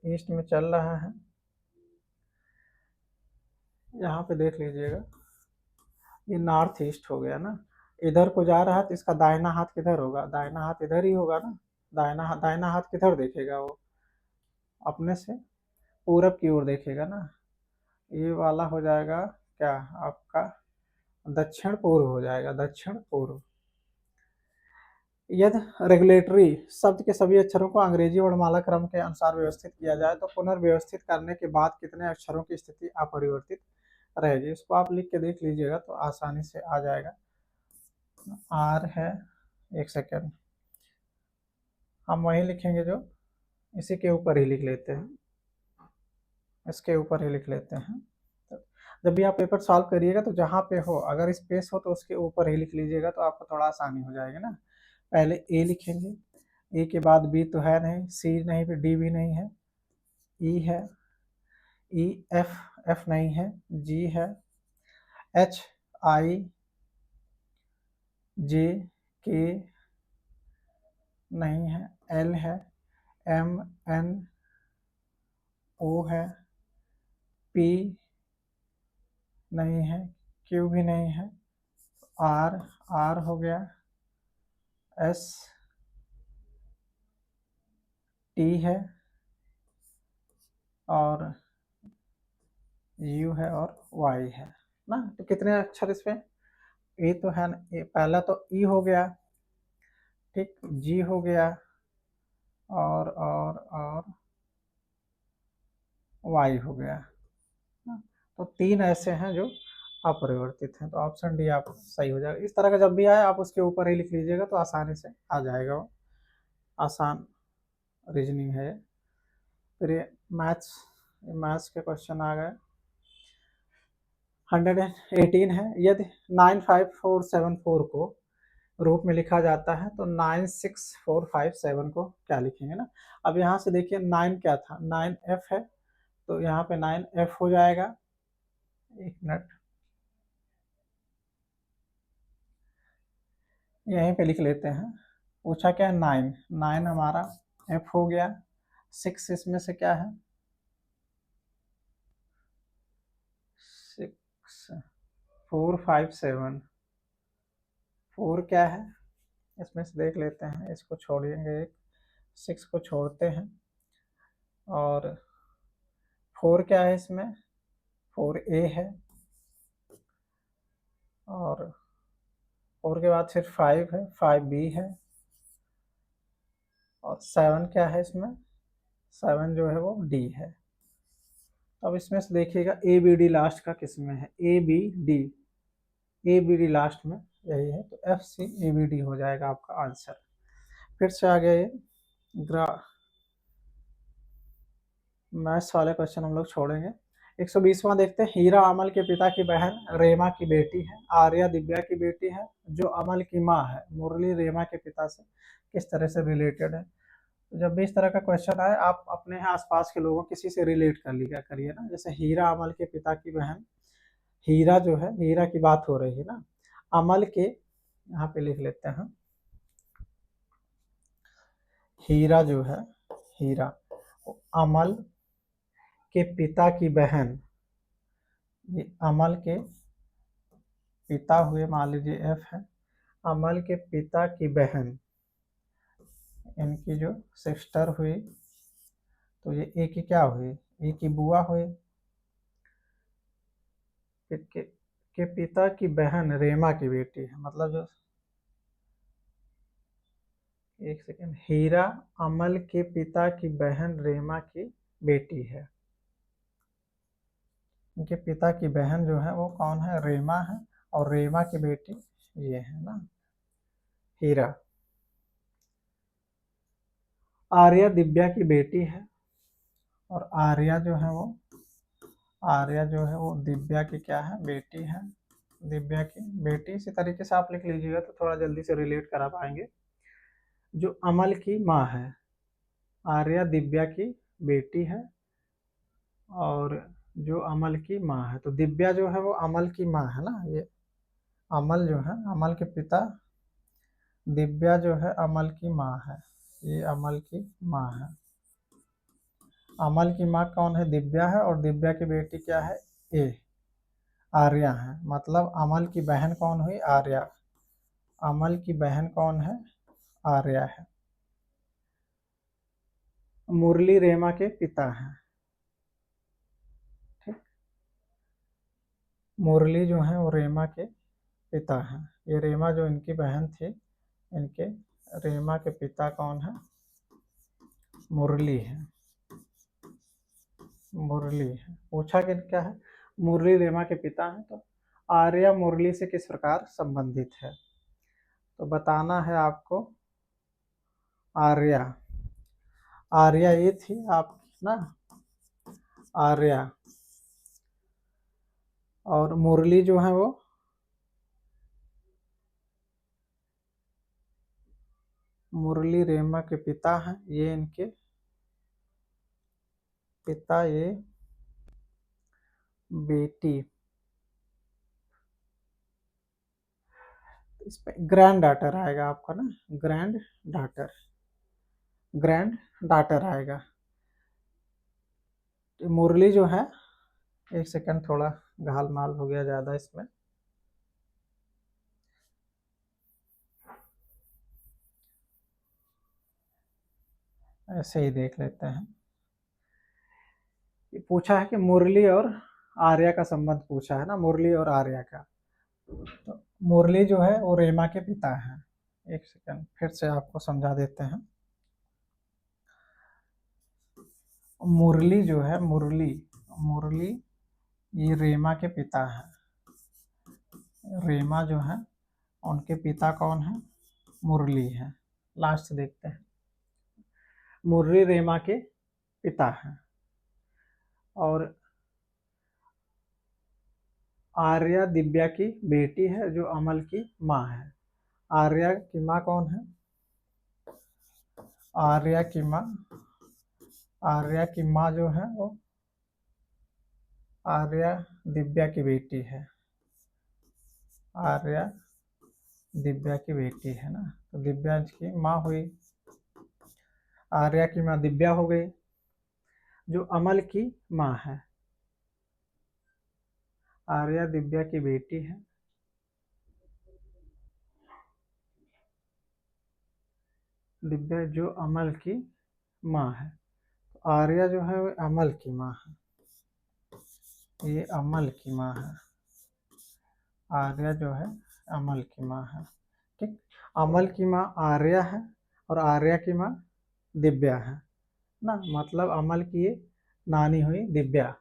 A: ईस्ट में चल रहा है। यहाँ पे देख लीजिएगा, ये नॉर्थ ईस्ट हो गया ना। इधर को जा रहा है तो इसका दाहिना हाथ किधर होगा? दाहिना हाथ इधर ही होगा ना। दाहिना हाथ किधर देखेगा वो? अपने से पूरब की ओर देखेगा ना। ये वाला हो जाएगा क्या आपका? दक्षिण पूर्व हो जाएगा, दक्षिण पूर्व। यदि रेगुलेटरी शब्द के सभी अक्षरों को अंग्रेजी वर्णमाला क्रम के अनुसार व्यवस्थित किया जाए तो पुनर्व्यवस्थित करने के बाद कितने अक्षरों की स्थिति अपरिवर्तित रहेगी? इसको आप लिख के देख लीजिएगा तो आसानी से आ जाएगा। आर है, एक सेकेंड, हम वही लिखेंगे जो इसी के ऊपर ही लिख लेते हैं, इसके ऊपर ही लिख लेते हैं। जब भी आप पेपर सॉल्व करिएगा तो जहाँ पे हो, अगर स्पेस हो तो उसके ऊपर ही लिख लीजिएगा तो आपको थोड़ा आसानी हो जाएगी ना। पहले ए लिखेंगे, ए के बाद बी तो है नहीं, सी नहीं, फिर डी भी नहीं है, ई है, ई एफ, एफ नहीं है, जी है, एच आई जे के नहीं है, एल है, एम एन ओ है, पी नहीं है, क्यू भी नहीं है, आर, आर हो गया, एस टी है, और यू है, और वाई है ना। तो कितने अक्षर इसमें? ए तो है ना, पहला तो ई हो गया, ठीक, जी हो गया, और वाई हो गया ना। तो तीन ऐसे हैं जो अपरिवर्तित हैं, तो ऑप्शन डी आप सही हो जाएगा। इस तरह का जब भी आए आप उसके ऊपर ही लिख लीजिएगा तो आसानी से आ जाएगा वो। आसान रीजनिंग है। फिर ये मैथ्स के क्वेश्चन आ गए। 118 है, यदि 95474 को रूप में लिखा जाता है तो 96457 को क्या लिखेंगे ना। अब यहाँ से देखिए 9 क्या था, 9F है, तो यहाँ पे 9F हो जाएगा। एक मिनट, यहीं पे लिख लेते हैं। पूछा क्या है? 9, 9 हमारा F हो गया। 6 इसमें से क्या है? 64574, 4 क्या है इसमें से देख लेते हैं, इसको छोड़ेंगे, एक 6 को छोड़ते हैं, और 4 क्या है इसमें? 4A है, और 4 के बाद फिर 5 है, 5B है, और 7 क्या है इसमें? 7 जो है वो D है। अब इसमें से देखिएगा ए बी डी लास्ट का किस में है? A B D, A B D last में यही है, तो F C A B D हो जाएगा आपका आंसर। फिर से आ गया ये ग्रा मैथ्स वाले क्वेश्चन हम लोग छोड़ेंगे। 120वां देखते हैं। हीरा अमल के पिता की बहन रेमा की बेटी है, आर्या दिव्या की बेटी है, जो अमल की माँ है मुरली रेमा के पिता से किस तरह से रिलेटेड है? तो जब भी इस तरह का क्वेश्चन आए आप अपने आसपास के लोगों किसी से रिलेट कर लिया करिए ना। जैसे हीरा अमल के पिता की बहन, हीरा जो है, हीरा की बात हो रही है ना, अमल के, यहाँ पे लिख लेते हैं, हीरा जो है, हीरा अमल के पिता की बहन, ये अमल के पिता हुए, मान लीजिए एफ है, अमल के पिता की बहन, इनकी जो सिस्टर हुई, तो ये ए की क्या हुई? ए की बुआ हुई। के पिता की बहन रेमा की बेटी है, मतलब जो, एक सेकेंड, हीरा अमल के पिता की बहन रेमा की बेटी है। इनके पिता की बहन जो है वो कौन है? रेमा है, और रेमा की बेटी ये है ना, हीरा। आर्या दिव्या की बेटी है और आर्या जो है वो दिव्या की क्या है, बेटी है। दिव्या की बेटी, इसी तरीके से आप लिख लीजिएगा तो थोड़ा जल्दी से रिलेट करा पाएंगे। जो अमल की माँ है, आर्या दिव्या की बेटी है और जो अमल की माँ है, तो दिव्या जो है वो अमल की माँ है ना। ये अमल जो है, अमल के पिता, दिव्या जो है अमल की माँ है, ये अमल की माँ है। अमल की माँ कौन है, दिव्या है, और दिव्या की बेटी क्या है, ए आर्या है। मतलब अमल की बहन कौन हुई, आर्या। अमल की बहन कौन है, आर्या है। मुरली रेमा के पिता हैं। ठीक, मुरली जो है वो रेमा के पिता हैं। ये रेमा जो इनकी बहन थी, इनके रेमा के पिता कौन है, मुरली है। मुरली है। पूछा कि क्या है, मुरली रेमा के पिता हैं, तो आर्या मुरली से किस प्रकार संबंधित है, तो बताना है आपको। आर्या, आर्या ये थी आप ना, आर्या, और मुरली जो है वो, मुरली रेमा के पिता हैं, ये इनके पिता, ये बेटी। इस पे ग्रैंड डाटर आएगा आपका ना, ग्रैंड डाटर, ग्रैंड डाटर आएगा। तो मुरली जो है, एक सेकंड, थोड़ा घाल माल हो गया ज़्यादा इसमें। ऐसे ही देख लेते हैं। ये पूछा है कि मुरली और आर्या का संबंध पूछा है ना, मुरली और आर्या का। तो मुरली जो है वो रेमा के पिता हैं। एक सेकंड फिर से आपको समझा देते हैं। मुरली जो है, मुरली, मुरली ये रेमा के पिता हैं। रेमा जो है उनके पिता कौन है, मुरली है। लास्ट देखते हैं। मुरली रेमा के पिता हैं और आर्या दिव्या की बेटी है जो अमल की माँ है। आर्या की माँ कौन है, आर्या की माँ, आर्या की माँ जो है वो आर्या दिव्या की बेटी है। आर्या दिव्या की बेटी है ना, तो दिव्या की माँ हुई, आर्या की माँ दिव्या हो गई। जो अमल की माँ है, आर्या दिव्या की बेटी है, दिव्या जो अमल की माँ है। तो आर्या जो है वो अमल की माँ है, ये अमल की माँ है। आर्या जो है अमल की माँ है। ठीक, अमल की माँ आर्या है और आर्या की माँ दिव्या है ना। मतलब अमल की ये नानी हुई दिव्या,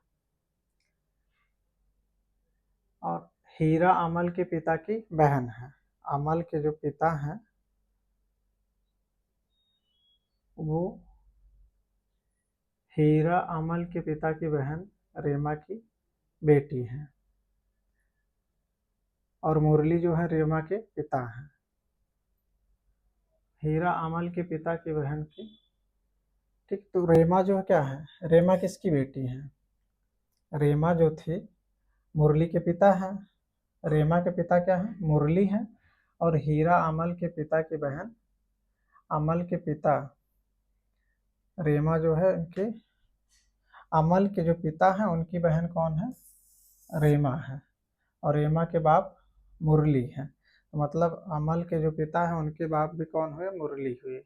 A: और हीरा अमल के पिता की बहन है। अमल के जो पिता हैं वो हीरा अमल के पिता की बहन रेमा की बेटी है, और मुरली जो है रेमा के पिता हैं। हीरा अमल के पिता की बहन की। ठीक, तो रेमा जो है क्या है, रेमा किसकी बेटी है, रेमा जो थी मुरली के पिता हैं। रेमा के पिता क्या है, मुरली है, और हीरा अमल के पिता की बहन, अमल के पिता रेमा जो है इनके, अमल के जो पिता हैं उनकी बहन कौन है, रेमा है, और रेमा के बाप मुरली हैं। तो मतलब अमल के जो पिता हैं उनके बाप भी कौन हुए, मुरली हुए।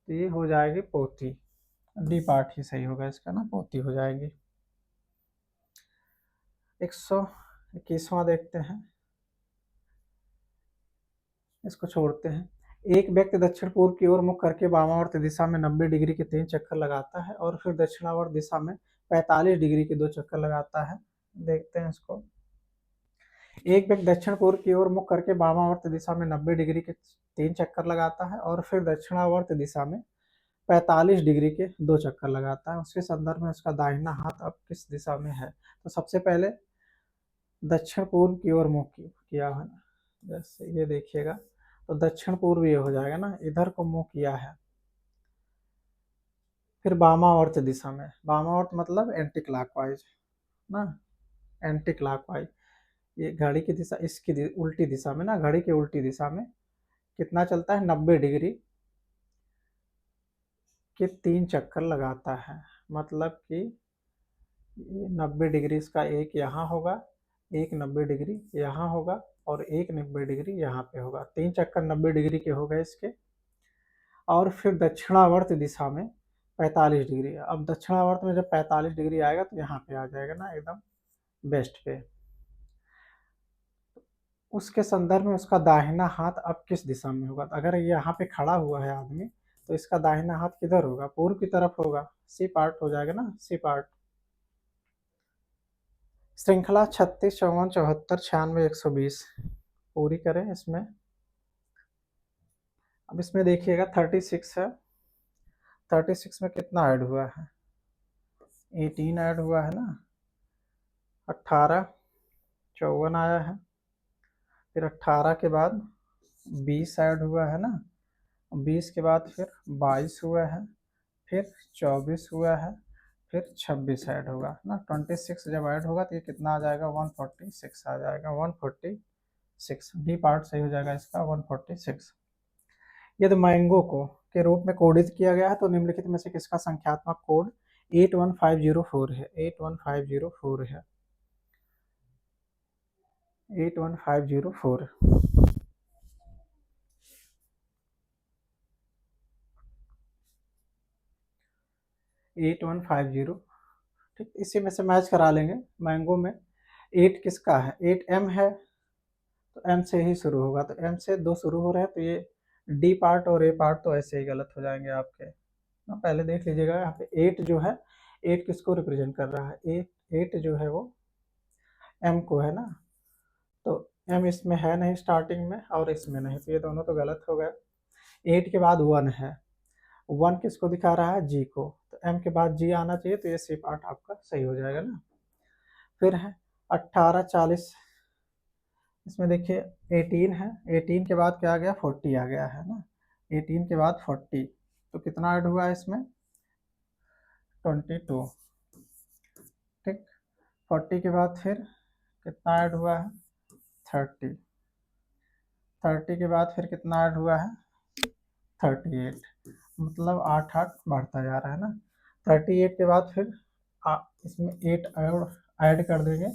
A: तो ये हो जाएगी पोती। डी पार्ट ही सही होगा इसका ना, पोती हो जाएगी। 121वां देखते हैं, इसको छोड़ते हैं। एक व्यक्ति दक्षिण पूर्व की ओर मुख करके वामावर्त दिशा में 90 डिग्री के 3 चक्कर लगाता है और फिर दक्षिणावर्त दिशा में 45 डिग्री के 2 चक्कर लगाता है। देखते हैं इसको। एक व्यक्ति दक्षिण पूर्व की ओर मुख करके वामावर्त दिशा में 90 डिग्री के 3 चक्कर लगाता है और फिर दक्षिणावर्त दिशा में 45 डिग्री के 2 चक्कर लगाता है। उसके संदर्भ में उसका दाहिना हाथ अब किस दिशा में है? तो सबसे पहले दक्षिण पूर्व की ओर मुख किया है ना, जैसे ये देखिएगा, तो दक्षिण पूर्व ये हो जाएगा ना, इधर को मुंह किया है। फिर वामावर्त दिशा में, वामावर्त मतलब एंटी क्लॉकवाइज ना, एंटी क्लॉकवाइज, ये घड़ी की दिशा इसकी उल्टी दिशा में ना, घड़ी की उल्टी दिशा में कितना चलता है? 90 डिग्री के 3 चक्कर लगाता है। मतलब कि 90 डिग्री इसका एक यहाँ होगा, एक 90 डिग्री यहाँ होगा और एक 90 डिग्री यहाँ पे होगा। 3 चक्कर 90 डिग्री के हो गए इसके। और फिर दक्षिणावर्त दिशा में 45 डिग्री। अब दक्षिणावर्त में जब 45 डिग्री आएगा तो यहाँ पे आ जाएगा ना, एकदम बेस्ट पे। उसके संदर्भ में उसका दाहिना हाथ अब किस दिशा में होगा? अगर ये यहाँ पे खड़ा हुआ है आदमी, तो इसका दाहिना हाथ किधर होगा? पूर्व की तरफ होगा। सी पार्ट हो जाएगा ना, सी पार्ट। श्रृंखला 36, 54, 74, 96, 120 पूरी करें इसमें। अब इसमें देखिएगा 36 है, 36 में कितना ऐड हुआ है? 18 ऐड हुआ है ना, 18, 54 आया है, फिर 18 के बाद 20 ऐड हुआ है ना, 20 के बाद फिर 22 हुआ है, फिर 24 हुआ है, फिर 26 ऐड होगा ना। 26 जब ऐड होगा तो ये कितना आ जाएगा? 146 आ जाएगा, 146। डी पार्ट सही हो जाएगा इसका, 146। यदि मैंगो को के रूप में कोडित किया गया है तो निम्नलिखित में से किसका संख्यात्मक कोड 81504 है? 81504 है, 81504। 8150, ठीक, इसी में से मैच करा लेंगे। मैंगो में 8 किसका है? 8 एम है, तो एम से ही शुरू होगा, तो एम से 2 शुरू हो रहे हैं, तो ये डी पार्ट और ए पार्ट तो ऐसे ही गलत हो जाएंगे आपके ना। पहले देख लीजिएगा यहाँ पे 8 जो है, 8 किसको रिप्रेजेंट कर रहा है? 8 जो है वो एम को है ना, तो एम इसमें है नहीं स्टार्टिंग में और इसमें नहीं, तो ये दोनों तो गलत हो गए। 8 के बाद 1 है, 1 किसको दिखा रहा है? जी को, तो एम के बाद जी आना चाहिए, तो ये सी पार्ट आपका सही हो जाएगा ना। फिर है 18, 40, इसमें देखिए 18 है, 18 के बाद क्या आ गया? 40 आ गया है ना, 18 के बाद 40, तो कितना ऐड हुआ है इसमें? 22, ठीक। 40 के बाद फिर कितना ऐड हुआ है? 30, 30 के बाद फिर कितना ऐड हुआ है? 38, मतलब 8 8 बढ़ता जा रहा है ना। 38 के बाद फिर इसमें 8 ऐड कर देंगे,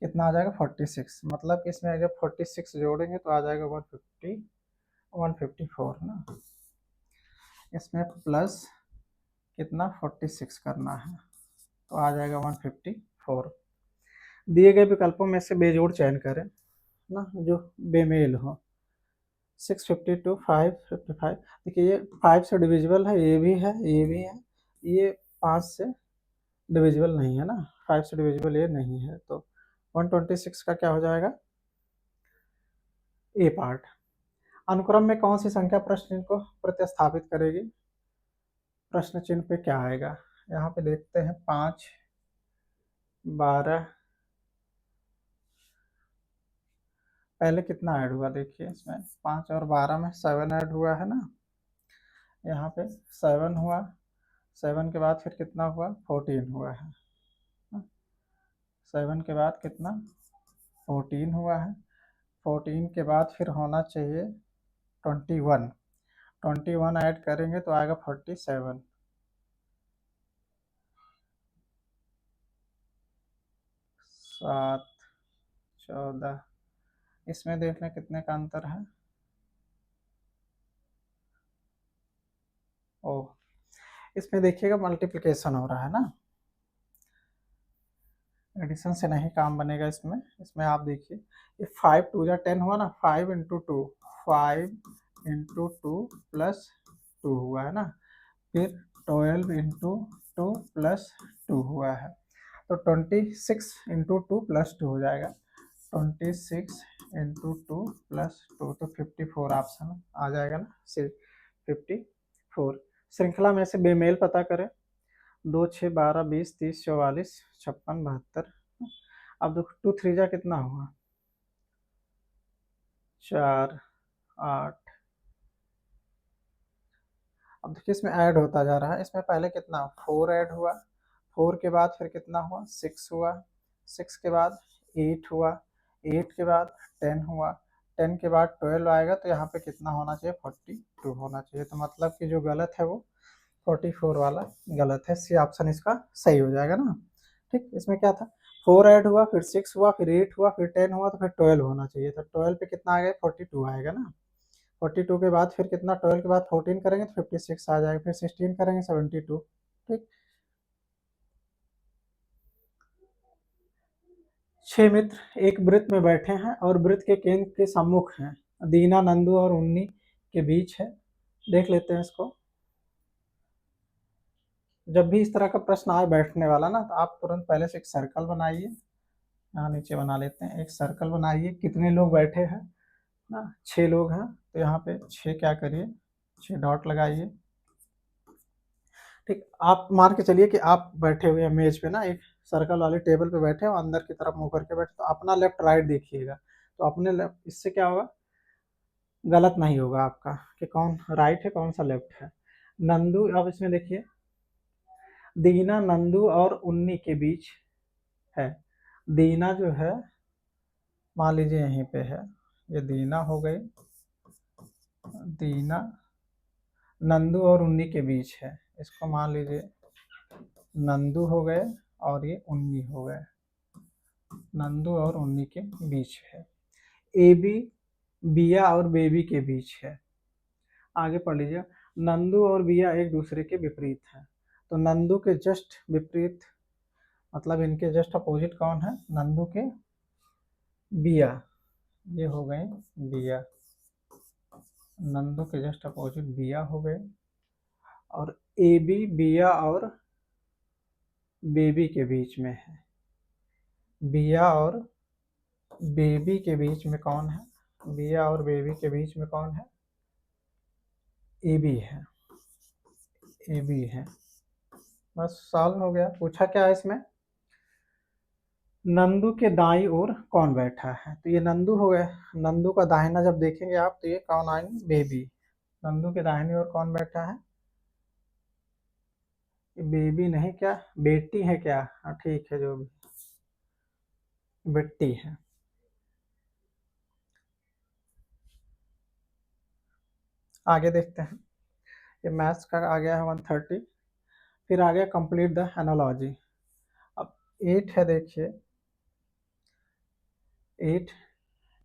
A: कितना आ जाएगा? 46, मतलब कि इसमें जब 46 जोड़ेंगे तो आ जाएगा 150, 154 ना। इसमें प्लस कितना? 46 करना है, तो आ जाएगा 154। दिए गए विकल्पों में से बेजोड़ चयन करें ना, जो बेमेल हो। 652, 555, देखिए ये 5 से डिविजिबल है, ये भी है, ये भी है, ये 5 से डिविजिबल नहीं है ना, 5 से डिविजिबल ये नहीं है, तो 126 का क्या हो जाएगा? ए पार्ट। अनुक्रम में कौन सी संख्या प्रश्न चिन्ह को प्रतिस्थापित करेगी? प्रश्न चिन्ह पे क्या आएगा? यहाँ पे देखते हैं 5, 12, पहले कितना ऐड हुआ? देखिए इसमें 5 और 12 में 7 ऐड हुआ है ना, यहाँ पे 7 हुआ, 7 के बाद फिर कितना हुआ? 14 हुआ है, 7 के बाद कितना? 14 हुआ है, 14 के बाद फिर होना चाहिए 21, 21 ऐड करेंगे तो आएगा 47, 7, 14, इसमें देख लें कितने का अंतर है। ओह, इसमें देखिएगा मल्टीप्लिकेशन हो रहा है ना, एडिशन से नहीं काम बनेगा इसमें। इसमें आप देखिए ये 5 2 या 10 हुआ ना, 5 इंटू 2, 5 इंटू 2 प्लस 2 हुआ है ना, फिर 12 इंटू 2 प्लस 2 हुआ है, तो 26 इंटू 2 प्लस 2 हो जाएगा, 26 इंटू 2 प्लस 2 तो 54 ऑप्शन आ जाएगा ना, 54। श्रृंखला में से बेमेल पता करें। 2 6 12 20 30 44 56 72। अब देखो 2 3 जा कितना हुआ, 4 8। अब देखिए इसमें ऐड होता जा रहा है, इसमें पहले कितना 4 ऐड हुआ, 4 के बाद फिर कितना हुआ 6 हुआ, 6 के बाद 8 हुआ, 8 के बाद 10 हुआ, 10 के बाद 12 आएगा, तो यहाँ पे कितना होना चाहिए 42 होना चाहिए। तो मतलब कि जो गलत है वो 44 वाला गलत है, सी ऑप्शन इसका सही हो जाएगा ना। ठीक, इसमें क्या था 4 ऐड हुआ, फिर 6 हुआ, फिर 8 हुआ, फिर 10 हुआ, तो फिर 12 होना चाहिए था। 12 पे कितना आ गया 42 आएगा ना। 42 के बाद फिर कितना 12 के बाद 14 करेंगे तो 56 आ जाएगा, फिर 16 करेंगे 72। ठीक, 6 मित्र एक वृत्त में बैठे हैं और वृत्त के केंद्र के सम्मुख हैं। दीना नंदू और उन्नी के बीच है। देख लेते हैं इसको। जब भी इस तरह का प्रश्न आए बैठने वाला ना, तो आप तुरंत पहले से एक सर्कल बनाइए। यहाँ नीचे बना लेते हैं, एक सर्कल बनाइए। कितने लोग बैठे हैं ना, 6 लोग हैं, तो यहाँ पे 6 क्या करिए 6 डॉट लगाइए। ठीक, आप मान के चलिए कि आप बैठे हुए हैं मेज पे ना, एक सर्कल वाले टेबल पे बैठे हो, अंदर की तरफ मुंह करके बैठे, तो अपना लेफ्ट राइट देखिएगा। तो अपने लेफ्ट, इससे क्या होगा गलत नहीं होगा आपका कि कौन राइट है कौन सा लेफ्ट है। नंदू, अब इसमें देखिए दीना नंदू और उन्नी के बीच है। दीना जो है मान लीजिए यहीं पे है, ये दीना हो गई, दीना नंदू और उन्नी के बीच है, इसको मान लीजिए नंदू हो गए और ये उन्नी हो गए, नंदू और उन्नी के बीच है। ए बी बिया और बेबी के बीच है। आगे पढ़ लीजिए, नंदू और बिया एक दूसरे के विपरीत हैं। तो नंदू के जस्ट विपरीत मतलब इनके जस्ट अपोजिट कौन है, नंदू के बिया, ये हो गए बिया, नंदू के जस्ट अपोजिट बिया हो गए। और ए बी बिया और बेबी के बीच में है। बिया और बेबी के बीच में कौन है, बिया और बेबी के बीच में कौन है, ए बी है, ए बी है। बस सॉल्व हो गया। पूछा क्या है इसमें, नंदू के दाईं ओर कौन बैठा है, तो ये नंदू हो गया। नंदू का दाहिना जब देखेंगे आप तो ये कौन आएंगे, बेबी। नंदू के दाहिनी ओर कौन बैठा है, ये बेबी नहीं, क्या बेटी है क्या, हाँ ठीक है, जो भी बेटी है। आगे देखते हैं, ये मैथ्स का आ गया है 130। फिर आ गया कंप्लीट द एनालॉजी। अब 8 है, देखिए 8,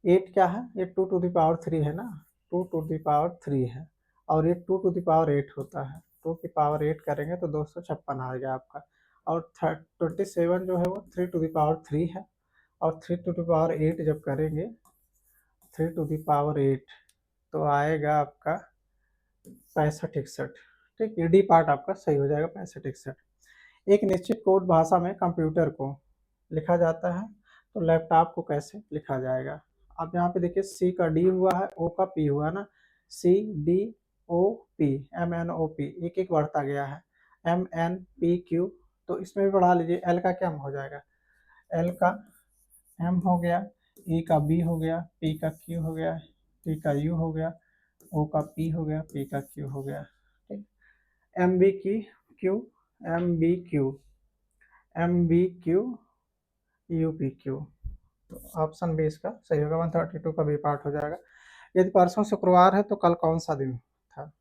A: 8 क्या है, ये 2 टू द पावर 3 है ना, 2 टू द पावर 3 है, और ये 2 टू द पावर 8 होता है। 2 की पावर 8 करेंगे तो 256 आ गया आपका। और 27 जो है वो 3 टू द पावर 3 है, और 3 टू द पावर 8 जब करेंगे 3 टू द पावर 8 तो आएगा आपका 65 61। ठीक, ये डी पार्ट आपका सही हो जाएगा 65 61। एक निश्चित कोड भाषा में कंप्यूटर को लिखा जाता है, तो लैपटॉप को कैसे लिखा जाएगा। अब यहाँ पे देखिए सी का डी हुआ है, ओ का पी हुआ ना, C D O P, M N O P, एक एक बढ़ता गया है, एम एन पी क्यू। तो इसमें भी बढ़ा लीजिए, एल का क्या हो जाएगा, एल का एम हो गया, ई का बी हो गया, पी का क्यू हो गया, टी का यू हो गया, ओ का पी हो गया, पी का क्यू हो गया। ठीक, एम बी की Q, M B Q, M B Q, U P Q. तो ऑप्शन बी इसका सही होगा, 132 का बी पार्ट हो जाएगा। यदि परसों शुक्रवार है तो कल कौन सा दिन था,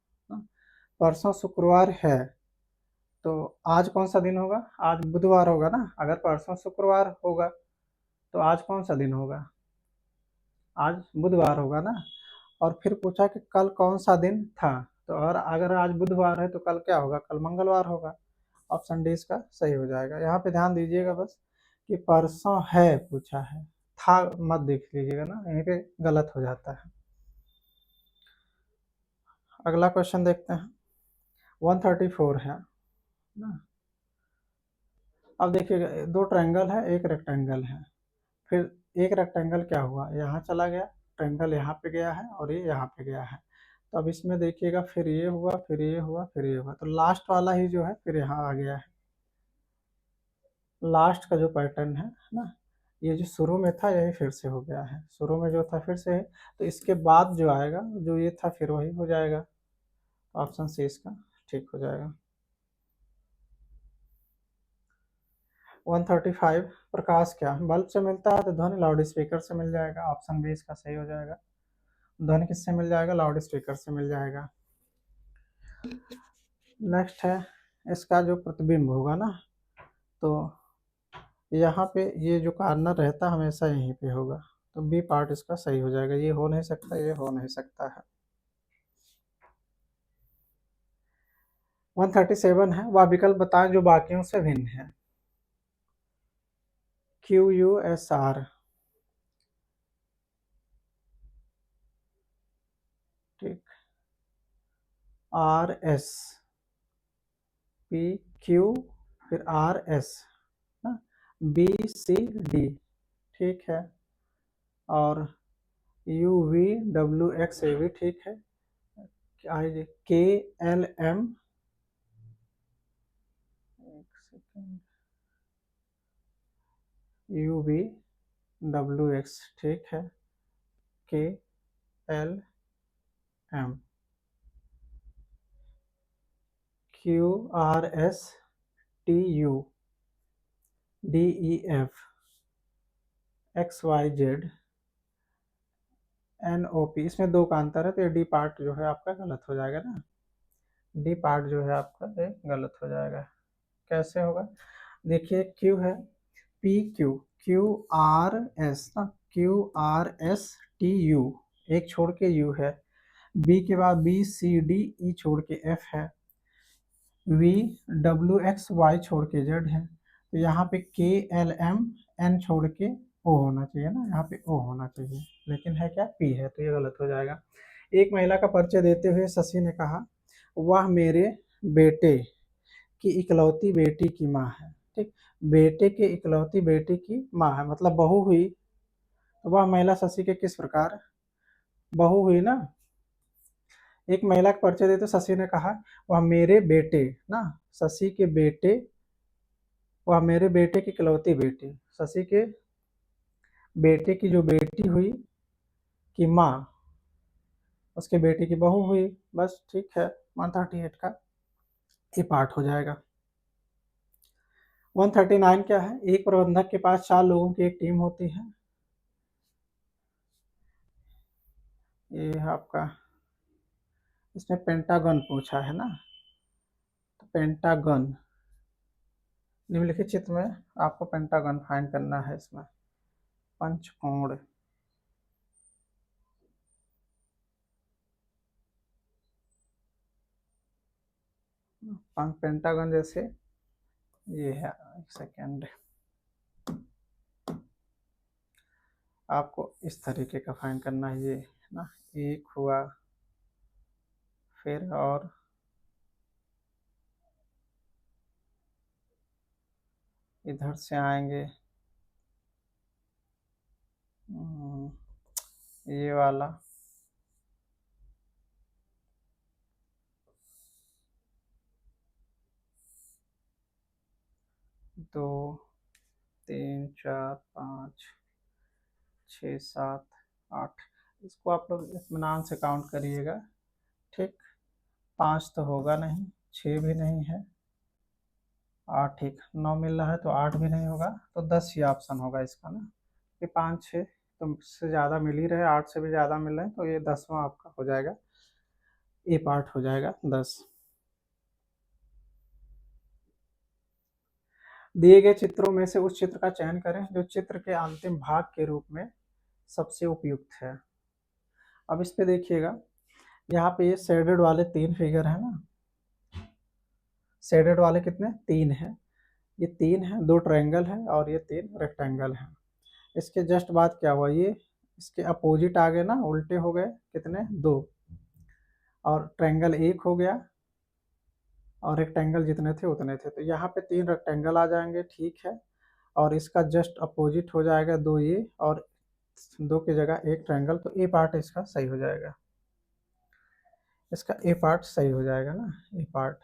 A: परसों शुक्रवार है तो आज कौन सा दिन होगा, आज बुधवार होगा ना। अगर परसों शुक्रवार होगा तो आज कौन सा दिन होगा, आज बुधवार होगा ना। और फिर पूछा कि कल कौन सा दिन था, तो अगर आज बुधवार है तो कल क्या होगा, कल मंगलवार होगा। ऑप्शन डी इसका सही हो जाएगा। यहाँ पे ध्यान दीजिएगा बस कि परसों है पूछा है, था मत देख लीजिएगा ना, यहीं पे गलत हो जाता है। अगला क्वेश्चन देखते हैं, 134 है ना। अब देखिएगा दो ट्रायंगल है, एक रेक्टेंगल है, फिर एक रेक्टेंगल क्या हुआ, यहाँ चला गया, ट्रायंगल यहाँ पे गया है और ये यहाँ पे गया है। तो अब इसमें देखिएगा, फिर ये हुआ, फिर ये हुआ, फिर ये हुआ, तो लास्ट वाला ही जो है फिर यहाँ आ गया है। लास्ट का जो पैटर्न है ना, ये जो शुरू में था यही फिर से हो गया है, शुरू में जो था फिर से है, तो इसके बाद जो आएगा जो ये था फिर वही हो जाएगा। ऑप्शन सी इसका ठीक हो जाएगा। 135, प्रकाश क्या बल्ब से मिलता है, तो ध्वनि लाउड स्पीकर से मिल जाएगा। ऑप्शन बी इसका सही हो जाएगा। ध्वनि किससे मिल जाएगा, लाउड स्पीकर से मिल जाएगा। नेक्स्ट है, इसका जो प्रतिबिंब होगा ना, तो यहाँ पे ये जो कॉर्नर रहता है हमेशा यहीं पे होगा, तो बी पार्ट इसका सही हो जाएगा। ये हो नहीं सकता, ये हो नहीं सकता है। 137 है, वह विकल्प बताएं जो बाकियों से भिन्न है। QUSR, ठीक, RS, PQ, फिर RS, BCD, ठीक है, और UVWX ये भी ठीक है। KLM, एक सेकेंड, UVWX ठीक है, KLM, QRSTU, DEF, XYZ, NOP, इसमें दो का अंतर है, तो ये डी पार्ट जो है आपका गलत हो जाएगा ना। डी पार्ट जो है आपका ये गलत हो जाएगा। कैसे होगा, देखिए क्यू है, PQ, QRS ना, QRSTU, एक छोड़ के U है, B के बाद BCD, E छोड़ के F है, VWXY छोड़ के Z है, तो यहाँ पे KLM, N छोड़ के O होना चाहिए ना, यहाँ पे O होना चाहिए, लेकिन है क्या, P है, तो ये गलत हो जाएगा। एक महिला का परिचय देते हुए शशि ने कहा, वह मेरे बेटे की इकलौती बेटी की माँ है, ठीक, बेटे के इकलौती बेटी की माँ है, मतलब बहू हुई, तो वह महिला शशि के किस प्रकार, बहू हुई ना। एक महिला का परिचय देते शशि ने कहा, वह मेरे बेटे ना, शशि के बेटे, वह मेरे बेटे की इकलौती बेटी, शशि के बेटे की जो बेटी हुई की माँ, उसके बेटे की बहू हुई, बस ठीक है। 138 का ये पार्ट हो जाएगा। 139 क्या है, एक प्रबंधक के पास 4 लोगों की एक टीम होती है। ये है आपका, इसमें पेंटागन पूछा है ना, तो पेंटागन, निम्नलिखित चित्र में आपको पेंटागन फाइंड करना है। इसमें पंचकोण, पेंटागन जैसे ये है, एक सेकेंड, आपको इस तरीके का फाइंड करना है, ये ना, एक हुआ, फिर और इधर से आएंगे, ये वाला, दो, तीन, चार, पाँच, 6, 7, 8, इसको आप लोग इत्मीनान से काउंट करिएगा, ठीक। 5 तो होगा नहीं, 6 भी नहीं है, 8, ठीक, 9 मिल रहा है तो 8 भी नहीं होगा, तो 10 ही ऑप्शन होगा इसका ना, ये 5, 6 तो से ज़्यादा मिल ही रहे, 8 से भी ज़्यादा मिल रहे हैं, तो ये 10वां आपका हो जाएगा, ए पार्ट हो जाएगा 10। दिए गए चित्रों में से उस चित्र का चयन करें जो चित्र के अंतिम भाग के रूप में सबसे उपयुक्त है। अब इस पे देखिएगा, यहाँ पे ये शेडेड वाले 3 फिगर है ना, शेडेड वाले कितने, 3 है, ये 3 है, 2 ट्रायंगल है और ये 3 रेक्टेंगल है। इसके जस्ट बाद क्या हुआ, ये इसके अपोजिट आ गए ना, उल्टे हो गए, कितने, 2, और ट्रायंगल 1 हो गया और रेक्टेंगल जितने थे उतने थे, तो यहाँ पे 3 रेक्टेंगल आ जाएंगे, ठीक है। और इसका जस्ट अपोजिट हो जाएगा 2 ये, और 2 की जगह एक ट्रायंगल, तो ए पार्ट इसका सही हो जाएगा। इसका ए पार्ट सही हो जाएगा ना, ए पार्ट।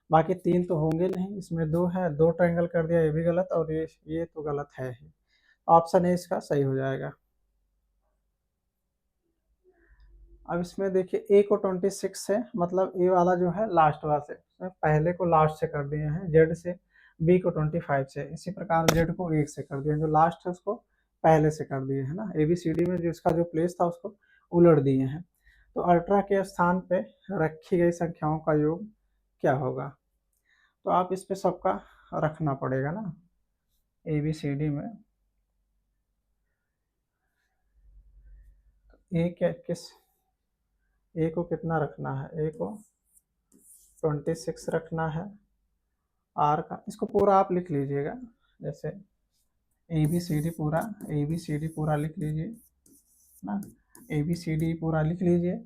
A: बाकी 3 तो होंगे नहीं, इसमें 2 है, 2 ट्रायंगल कर दिया, ये भी गलत, और ये तो गलत है ही। ऑप्शन ए इसका सही हो जाएगा। अब इसमें देखिए ए को 26 से, मतलब ए वाला जो है लास्ट वाला से, पहले को लास्ट से कर दिए हैं जेड से, बी को 25 से, इसी प्रकार जेड को 1 से कर दिए, जो लास्ट है उसको पहले से कर दिए है ना। ए बी सी डी में जो इसका जो प्लेस था उसको उलट दिए हैं। तो अल्ट्रा के स्थान पे रखी गई संख्याओं का योग क्या होगा? तो आप इस पे सबका रखना पड़ेगा ना, ए बी सी डी में। ए क्या किस, ए को कितना रखना है? ए को 26 रखना है। आर का, इसको पूरा आप लिख लीजिएगा, जैसे ए बी सी डी पूरा, ए बी सी डी पूरा लिख लीजिए ना, ए बी सी डी पूरा लिख लीजिए।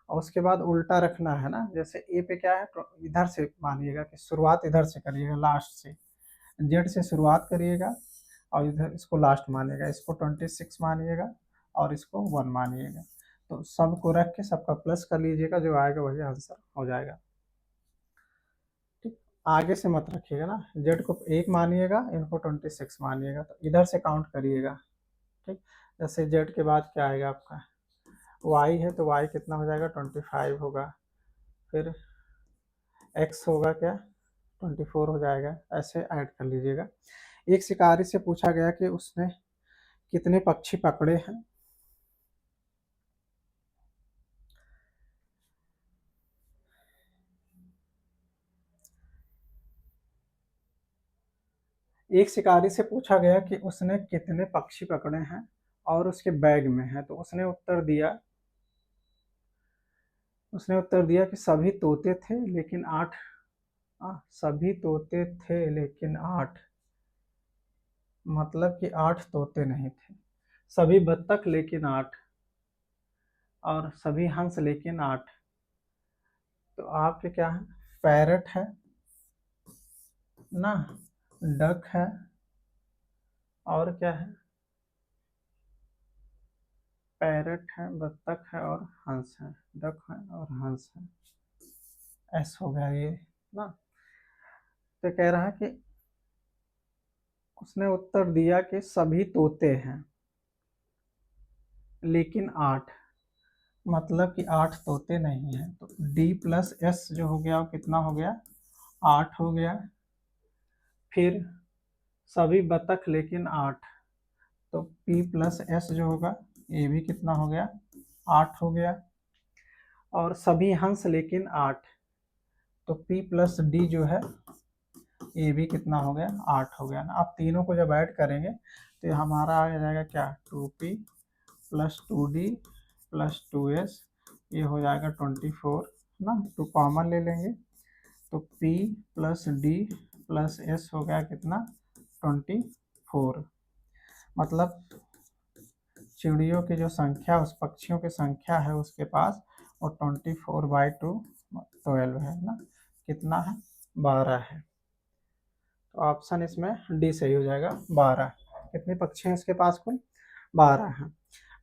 A: और उसके बाद उल्टा रखना है ना, जैसे ए पे क्या है, तो इधर से मानिएगा कि शुरुआत इधर से करिएगा, लास्ट से, जेड से शुरुआत करिएगा और इधर इसको लास्ट मानिएगा, इसको 26 मानिएगा और इसको 1 मानिएगा। तो सबको रख के सबका प्लस कर लीजिएगा, जो आएगा वही आंसर हो जाएगा। ठीक, आगे से मत रखिएगा ना, जेड को 1 मानिएगा, इनको 26 मानिएगा, तो इधर से काउंट करिएगा। ठीक, जैसे जेड के बाद क्या आएगा आपका, वाई है, तो वाई कितना हो जाएगा, 25 होगा। फिर एक्स होगा क्या, 24 हो जाएगा। ऐसे ऐड कर लीजिएगा। एक शिकारी से पूछा गया कि उसने कितने पक्षी पकड़े हैं? एक शिकारी से पूछा गया कि उसने कितने पक्षी पकड़े हैं और उसके बैग में है, तो उसने उत्तर दिया कि सभी तोते थे लेकिन 8, सभी तोते थे लेकिन 8, मतलब कि 8 तोते नहीं थे। सभी बत्तख लेकिन 8, और सभी हंस लेकिन 8। तो आपके क्या है, पैरट है ना, डक है, और क्या है, पैरट है, बत्तख है और हंस है, डक है और हंस है। ऐस हो गया ये ना। तो कह रहा है कि उसने उत्तर दिया कि सभी तोते हैं लेकिन 8, मतलब कि 8 तोते नहीं हैं। तो डी प्लस एस जो हो गया वो कितना हो गया, 8 हो गया। फिर सभी बतख लेकिन 8, तो पी प्लस एस जो होगा ये भी कितना हो गया, 8 हो गया। और सभी हंस लेकिन 8, तो पी प्लस डी जो है ये भी कितना हो गया, 8 हो गया ना। आप तीनों को जब ऐड करेंगे तो ये हमारा आ जाएगा क्या, 2p plus 2d plus 2s, ये हो जाएगा 24 ना। तो कॉमन ले लेंगे, तो p plus d plus s हो गया कितना, 24। मतलब चिड़ियों की जो संख्या, उस पक्षियों की संख्या है उसके पास, वो 24/2 12 है ना। कितना है, 12 है। तो ऑप्शन इसमें डी सही हो जाएगा, 12। कितने पक्षी हैं इसके पास, कुल 12 हैं।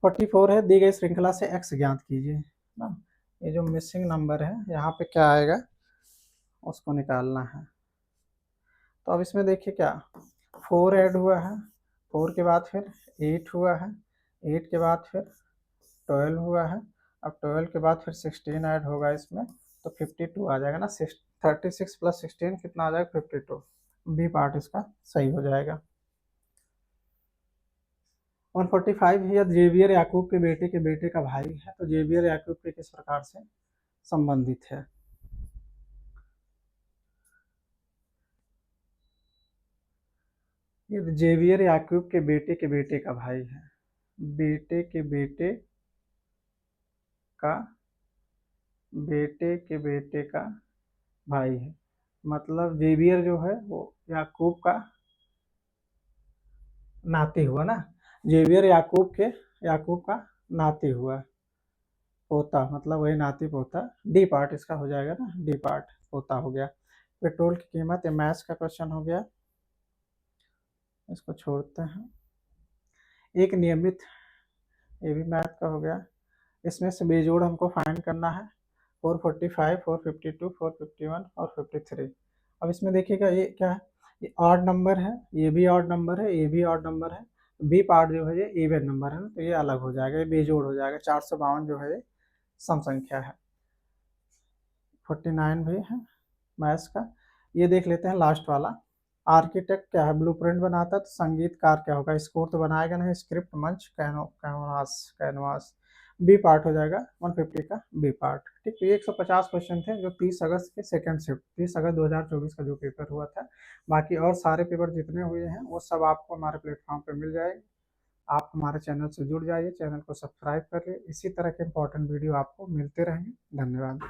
A: 44 है, दी गई श्रृंखला से x ज्ञात कीजिए ना। ये जो मिसिंग नंबर है यहाँ पे क्या आएगा उसको निकालना है। तो अब इसमें देखिए क्या, 4 ऐड हुआ है, 4 के बाद फिर 8 हुआ है, 8 के बाद फिर 12 हुआ है, अब 12 के बाद फिर 16 ऐड होगा इसमें, तो 52 आ जाएगा ना। 36 प्लस 16 कितना आ जाएगा, 52। बी पार्ट इसका सही हो जाएगा। 145 है, यह जेवियर याकूब के बेटे का भाई है, तो जेवियर याकूब के किस प्रकार से संबंधित है? ये जेवियर याकूब के बेटे का भाई है, बेटे का बेटे का भाई है। मतलब जेवियर जो है वो याकूब का नाती हुआ ना, जेवियर याकूब का नाती हुआ, पोता, मतलब वही नाती पोता। डी पार्ट इसका हो जाएगा ना, डी पार्ट पोता हो गया। पेट्रोल की कीमत, मैथ्स का क्वेश्चन हो गया। इसको छोड़ते हैं। एक नियमित, ये भी मैथ का हो गया। इसमें से बेजोड़ हमको फाइंड करना है 445, 452, 451 और 53। अब इसमें देखिएगा ये क्या है, ये ऑड नंबर है, ये भी ऑड नंबर है, ये भी ऑड नंबर है। बी पार्ट जो है ये इवन नंबर है ना, तो ये अलग हो जाएगा, ये बेजोड़ हो जाएगा। 452 जो है ये सम संख्या है। 49 भी है मैथ्स का। ये देख लेते हैं लास्ट वाला। आर्किटेक्ट क्या है, ब्लूप्रिंट बनाता है, तो संगीतकार क्या होगा, स्कोर तो बनाएगा नहीं, स्क्रिप्ट, मंच, कैनवास, कैनवास। बी पार्ट हो जाएगा 150 का बी पार्ट। ठीक, तो ये 150 क्वेश्चन थे जो 30 अगस्त के सेकंड शिफ्ट, 30 अगस्त 2024 का जो पेपर हुआ था। बाकी और सारे पेपर जितने हुए हैं वो सब आपको हमारे प्लेटफॉर्म पे मिल जाएंगे। आप हमारे चैनल से जुड़ जाइए, चैनल को सब्सक्राइब कर लिए, इसी तरह के इंपॉर्टेंट वीडियो आपको मिलते रहेंगे। धन्यवाद।